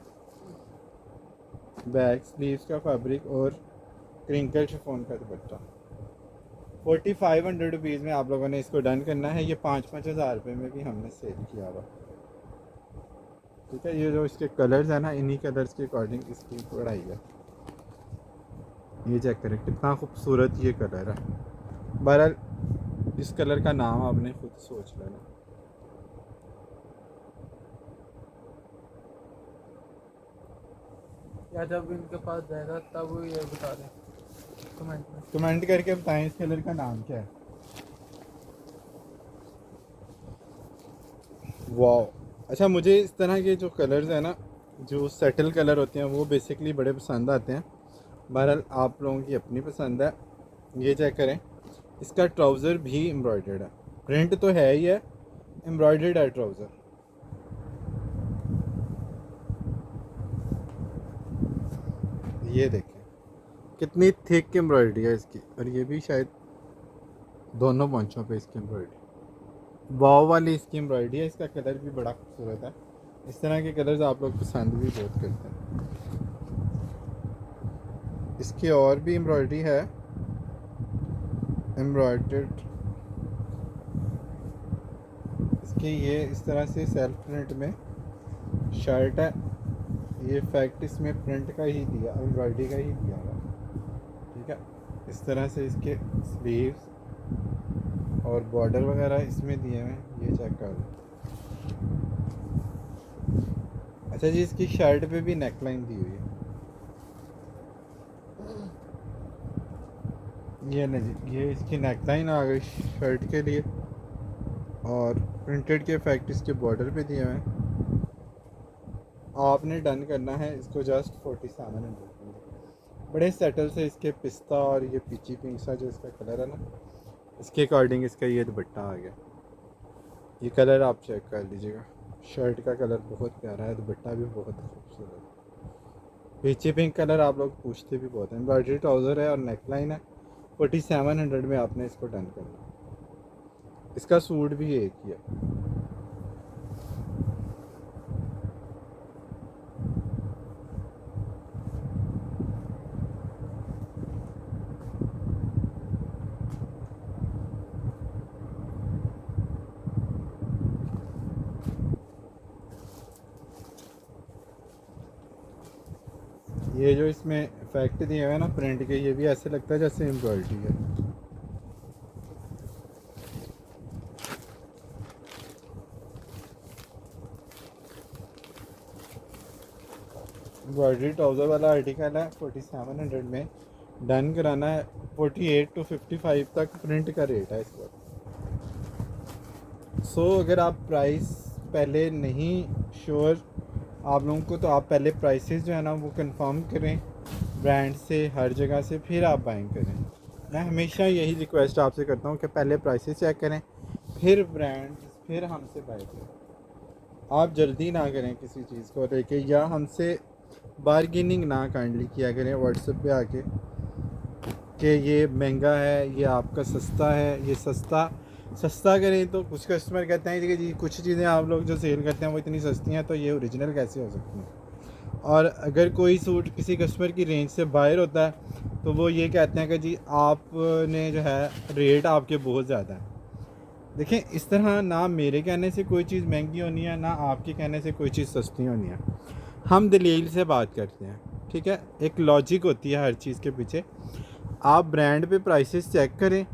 S1: बैक स्लीव्स का फैब्रिक और क्रिंकल शिफॉन का दुपट्टा। 4500 रुपीज़ में आप लोगों ने इसको डन करना है। ये 5-5 हज़ार रुपये में भी हमने सेल किया हुआ। ठीक है, ये जो इसके कलर्स हैं ना, इन्हीं कलर्स के अकॉर्डिंग इसकी पढ़ाई है। ये चेक करें कितना खूबसूरत ये कलर है। बहरहाल इस कलर का नाम आपने खुद सोच लेना।
S2: या जब इनके पास जाएगा तब ये बता दें कमेंट में।
S1: कमेंट करके बताएं इस कलर का नाम क्या है। वाह, अच्छा मुझे इस तरह के जो कलर्स हैं ना, जो सेटल कलर होते हैं, वो बेसिकली बड़े पसंद आते हैं। बहरहाल आप लोगों की अपनी पसंद है। ये चेक करें, इसका ट्राउज़र भी एम्ब्रॉयडर्ड है। प्रिंट तो है ही है, एम्ब्रॉयडर्ड है ट्राउज़र। ये देखें कितनी थिक एम्ब्रॉयडरी है इसकी। और ये भी शायद दोनों पंचों पे इसकी एम्ब्रॉयडरी, वाव वाली इसकी एम्ब्रॉयडरी है। इसका कलर भी बड़ा खूबसूरत है। इस तरह के कलर्स आप लोग पसंद भी बहुत करते हैं। इसकी और भी एम्ब्रॉयडरी है, एम्ब्रॉयडर्ड। इसकी ये इस तरह से सेल्फ प्रिंट में शर्ट है। ये फैक्ट इसमें प्रिंट का ही दिया, एम्ब्रॉयडरी का ही दिया हुआ। ठीक है, इस तरह से इसके स्लीव्स और बॉर्डर वगैरह इसमें दिए हुए हैं। ये चेक कर लो। अच्छा जी, इसकी शर्ट पे भी नेकलाइन दी हुई है। ये नहीं जी, ये इसकी नेकलाइन आ गई शर्ट के लिए और प्रिंटेड के इफेक्ट इसके बॉर्डर पे दिए हुए हैं। आपने डन करना है इसको जस्ट 4700। बड़े सेटल से इसके पिस्ता और ये पीची पिंक सा जो इसका कलर है ना, इसके अकॉर्डिंग इसका ये दुपट्टा आ गया। ये कलर आप चेक कर लीजिएगा। शर्ट का कलर बहुत प्यारा है, दुपट्टा भी बहुत खूबसूरत है। पीची पिंक कलर आप लोग पूछते भी बहुत हैं। एम्ब्रॉयडरी ट्राउज़र है और नेकलाइन है। 4700 में आपने इसको डन करना। इसका सूट भी एक ही है। ये जो इसमें इफेक्ट दिए हुए हैं ना प्रिंट के, ये भी ऐसे लगता है जैसे एम्ब्रॉयडरी है। एम्ब्रॉयडरी ट्राउज़र वाला आर्टिकल है। 4700 में डन कराना है। 48 to 55 तक प्रिंट का रेट है इस वक्त। अगर आप प्राइस पहले नहीं श्योर आप लोगों को, तो आप पहले प्राइसेस जो है ना वो कंफर्म करें ब्रांड से, हर जगह से, फिर आप बाइंग करें। मैं हमेशा यही रिक्वेस्ट आपसे करता हूँ कि पहले प्राइसेस चेक करें, फिर ब्रांड, फिर हमसे बाय करें। आप जल्दी ना करें किसी चीज़ को लेके, या हमसे बारगेनिंग ना काइंडली किया करें व्हाट्सएप पे आके कि ये महंगा है, ये आपका सस्ता है। ये सस्ता करें तो कुछ कस्टमर कहते हैं कि जी कुछ चीज़ें आप लोग जो सेल करते हैं वो इतनी सस्ती हैं, तो ये ओरिजिनल कैसे हो सकती हैं। और अगर कोई सूट किसी कस्टमर की रेंज से बाहर होता है तो वो ये कहते हैं कि जी आपने जो है रेट आपके बहुत ज़्यादा है। देखें, इस तरह ना मेरे कहने से कोई चीज़ महंगी होनी है, ना आपके कहने से कोई चीज़ सस्ती होनी है। हम दलील से बात करते हैं। ठीक है, एक लॉजिक होती है हर चीज़ के पीछे। आप ब्रांड पे प्राइसेस चेक करें,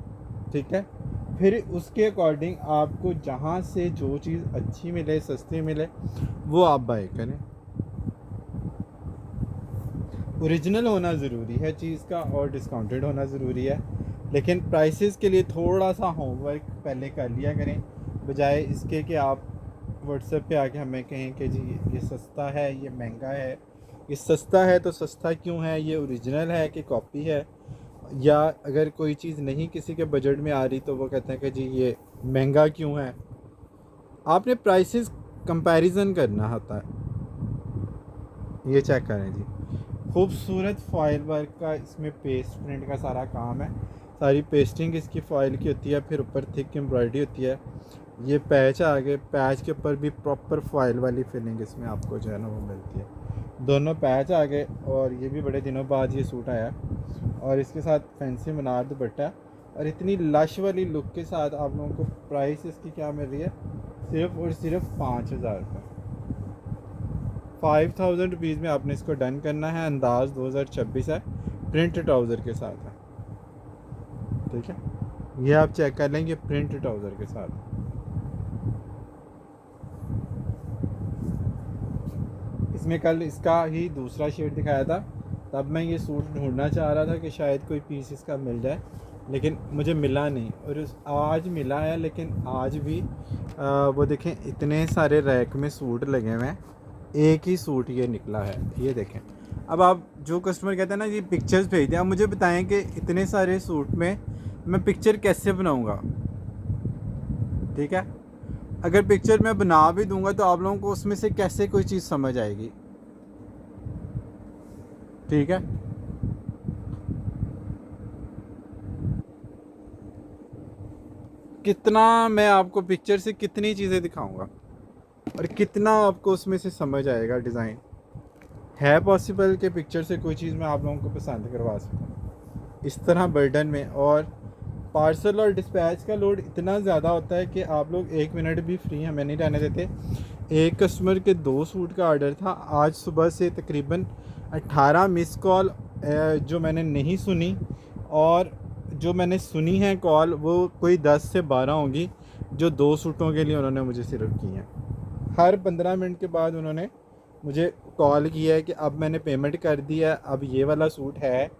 S1: ठीक है, फिर उसके अकॉर्डिंग आपको जहाँ से जो चीज़ अच्छी मिले, सस्ती मिले, वो आप बाय करें। ओरिजिनल होना ज़रूरी है चीज़ का और डिस्काउंटेड होना ज़रूरी है, लेकिन प्राइसेस के लिए थोड़ा सा होमवर्क पहले कर लिया करें, बजाय इसके कि आप व्हाट्सएप पे आके हमें कहें कि जी ये सस्ता है, ये महंगा है। ये सस्ता है तो सस्ता क्यों है, ये ओरिजिनल है कि कॉपी है, या अगर कोई चीज़ नहीं किसी के बजट में आ रही तो वो कहते हैं कि जी ये महंगा क्यों है। आपने प्राइसेस कंपैरिजन करना होता है। ये चेक करें जी, खूबसूरत फॉइल वर्क का इसमें पेस्ट प्रिंट का सारा काम है, सारी पेस्टिंग इसकी फ़ॉइल की होती है, फिर ऊपर थिक एम्ब्रॉयडरी होती है। ये पैच आ गए, पैच के ऊपर भी प्रॉपर फॉइल वाली फिलिंग इसमें आपको जो है ना वो मिलती है। दोनों पैच आ गए और ये भी बड़े दिनों बाद ये सूट आया और इसके साथ फैंसी मनार दुपट्टा और इतनी लश वाली लुक के साथ आप लोगों को प्राइस इसकी क्या मिल रही है, सिर्फ और सिर्फ 5,000 रुपये। 5,000 रुपीज़ में आपने इसको डन करना है। अंदाज़ 2026 है, प्रिंट ट्राउज़र के साथ है, ठीक है। ये आप चेक कर लेंगे प्रिंट ट्राउज़र के साथ। इसमें कल इसका ही दूसरा शेड दिखाया था, तब मैं ये सूट ढूंढना चाह रहा था कि शायद कोई पीस इसका मिल जाए, लेकिन मुझे मिला नहीं। और आज मिला है, लेकिन आज भी वो देखें इतने सारे रैक में सूट लगे हुए हैं, एक ही सूट ये निकला है। ये देखें, अब आप जो कस्टमर कहते हैं ना ये पिक्चर्स भेज दें, आप मुझे बताएं कि इतने सारे सूट में मैं पिक्चर कैसे बनाऊंगा, ठीक है। अगर पिक्चर मैं बना भी दूंगा तो आप लोगों को उसमें से कैसे कोई चीज़ समझ आएगी, ठीक है। कितना मैं आपको पिक्चर से कितनी चीज़ें दिखाऊंगा और कितना आपको उसमें से समझ आएगा डिज़ाइन। है पॉसिबल कि पिक्चर से कोई चीज़ मैं आप लोगों को पसंद करवा सकूँ इस तरह बर्डन में। और पार्सल और डिस्पैच का लोड इतना ज़्यादा होता है कि आप लोग 1 मिनट भी फ्री हमें नहीं रहने देते। एक कस्टमर के 2 सूट का ऑर्डर था, आज सुबह से तकरीबन 18 मिस कॉल जो मैंने नहीं सुनी, और जो मैंने सुनी है कॉल वो कोई 10 से 12 होंगी, जो 2 सूटों के लिए उन्होंने मुझे सिर्फ की हैं। हर 15 मिनट के बाद उन्होंने मुझे कॉल किया है कि अब मैंने पेमेंट कर दिया, अब ये वाला सूट है,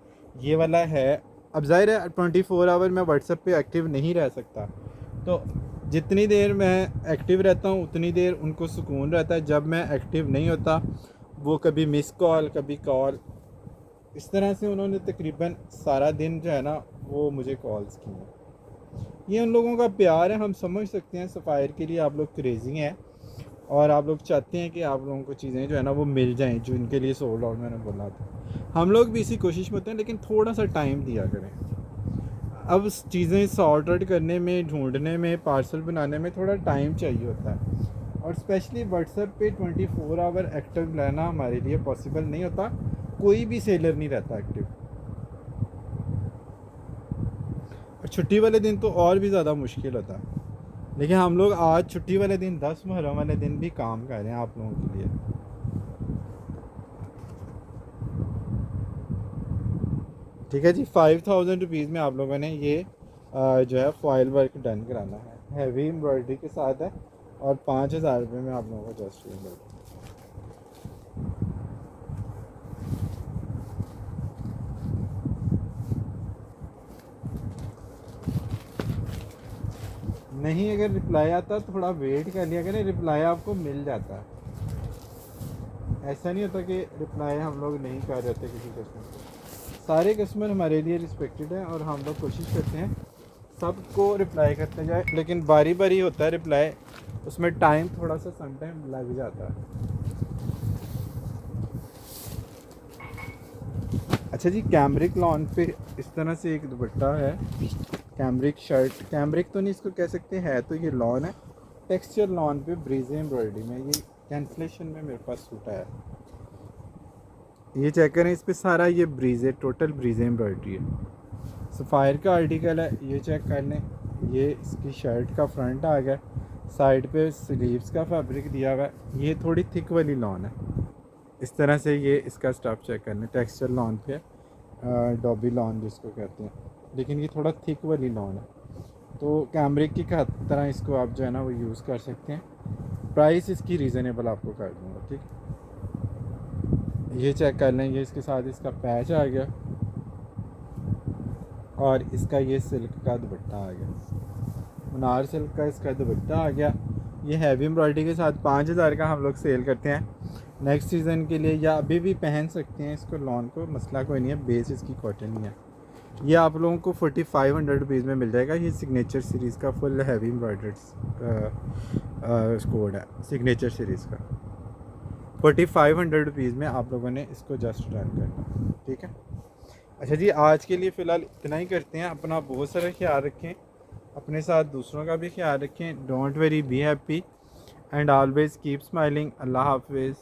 S1: ये वाला है। अब ज़ाहिर है 24 आवर मैं व्हाट्सएप पे एक्टिव नहीं रह सकता, तो जितनी देर मैं एक्टिव रहता हूँ उतनी देर उनको सुकून रहता है। जब मैं एक्टिव नहीं होता वो कभी मिस कॉल कभी कॉल, इस तरह से उन्होंने तकरीबन सारा दिन जो है ना वो मुझे कॉल्स की हैं। ये उन लोगों का प्यार है, हम समझ सकते हैं। सफ़ायर के लिए आप लोग क्रेज़ी हैं और आप लोग चाहते हैं कि आप लोगों को चीज़ें जो है ना वो मिल जाएं, जो इनके लिए सोल्ड आउट मैंने बोला था। हम लोग भी इसी कोशिश में होते हैं, लेकिन थोड़ा सा टाइम दिया करें। अब चीज़ें सॉर्ट आउट करने में, ढूंढने में, पार्सल बनाने में थोड़ा टाइम चाहिए होता है, और स्पेशली व्हाट्सएप पे 24 आवर एक्टिव रहना हमारे लिए पॉसिबल नहीं होता। कोई भी सेलर नहीं रहता एक्टिव, और छुट्टी वाले दिन तो और भी ज़्यादा मुश्किल होता है। लेकिन हम लोग आज छुट्टी वाले दिन 10 मुहर्रम वाले दिन भी काम कर रहे हैं आप लोगों के लिए। ठीक है जी, 5,000 रुपीज़ में आप लोगों ने ये जो है फॉइल वर्क डन कराना है, हैवी एम्ब्रॉयडरी के साथ है, और 5,000 रुपये में आप लोगों को जस्ट ये मिल। नहीं, अगर रिप्लाई आता तो थोड़ा वेट कर लिया करें, रिप्लाई आपको मिल जाता है। ऐसा नहीं होता कि रिप्लाई हम लोग नहीं कर रहे थे किसी कस्टमर को। सारे कस्टमर हमारे लिए रिस्पेक्टेड हैं और हम लोग कोशिश करते हैं सबको रिप्लाई करते जाए, लेकिन बारी बारी होता है रिप्लाई, उसमें टाइम थोड़ा सा सम टाइम लग जाता है। अच्छा जी, कैमरिक लॉन पे इस तरह से एक दुपट्टा है, कैमरिक शर्ट, कैमरिक तो नहीं इसको कह सकते, है तो ये लॉन है, टेक्सचर लॉन पे ब्रीजे एम्ब्रॉयडरी में, ये कैंसलेशन में मेरे पास सूट है। ये चेक करें, इस पे सारा ये ब्रीजे, टोटल ब्रीजे एम्ब्रॉयडरी है। सफ़ायर का आर्टिकल है, ये चेक कर लें। ये इसकी शर्ट का फ्रंट आ गया, साइड पे स्लीव्स का फैब्रिक दिया हुआ है। ये थोड़ी थिक वाली लॉन है, इस तरह से ये इसका स्टफ चेक करने, टेक्सचर लॉन पे डॉबी लॉन जिसको कहते हैं, लेकिन ये थोड़ा थिक वाली लॉन है, तो कैमरे की तरह इसको आप जो है ना वो यूज़ कर सकते हैं। प्राइस इसकी रीज़नेबल आपको कर दूँगा, ठीक। ये चेक कर लेंगे, इसके साथ इसका पैच आ गया और इसका ये सिल्क का दुपट्टा आ गया, मुनार सिल्क का इसका दुपट्टा आ गया। ये हैवी एम्ब्रॉयडरी के साथ 5000 का हम लोग सेल करते हैं। नेक्स्ट सीज़न के लिए या अभी भी पहन सकते हैं इसको, लॉन को, मसला कोई नहीं है, बेस इसकी कॉटन ही है। ये आप लोगों को 4500 रुपीज़ में मिल जाएगा। ये सिग्नेचर सीरीज़ का फुल हैवी एम्ब्रॉयडर्ड कोड है, सिग्नेचर सीरीज़ का। 4500 रुपीज़ में आप लोगों ने इसको जस्ट रन करना, ठीक है। अच्छा जी, आज के लिए फ़िलहाल इतना ही करते हैं। अपना बहुत सारा ख्याल रखें, अपने साथ दूसरों का भी ख्याल रखें। Don't worry, be happy and always keep smiling. अल्लाह हाफिज़।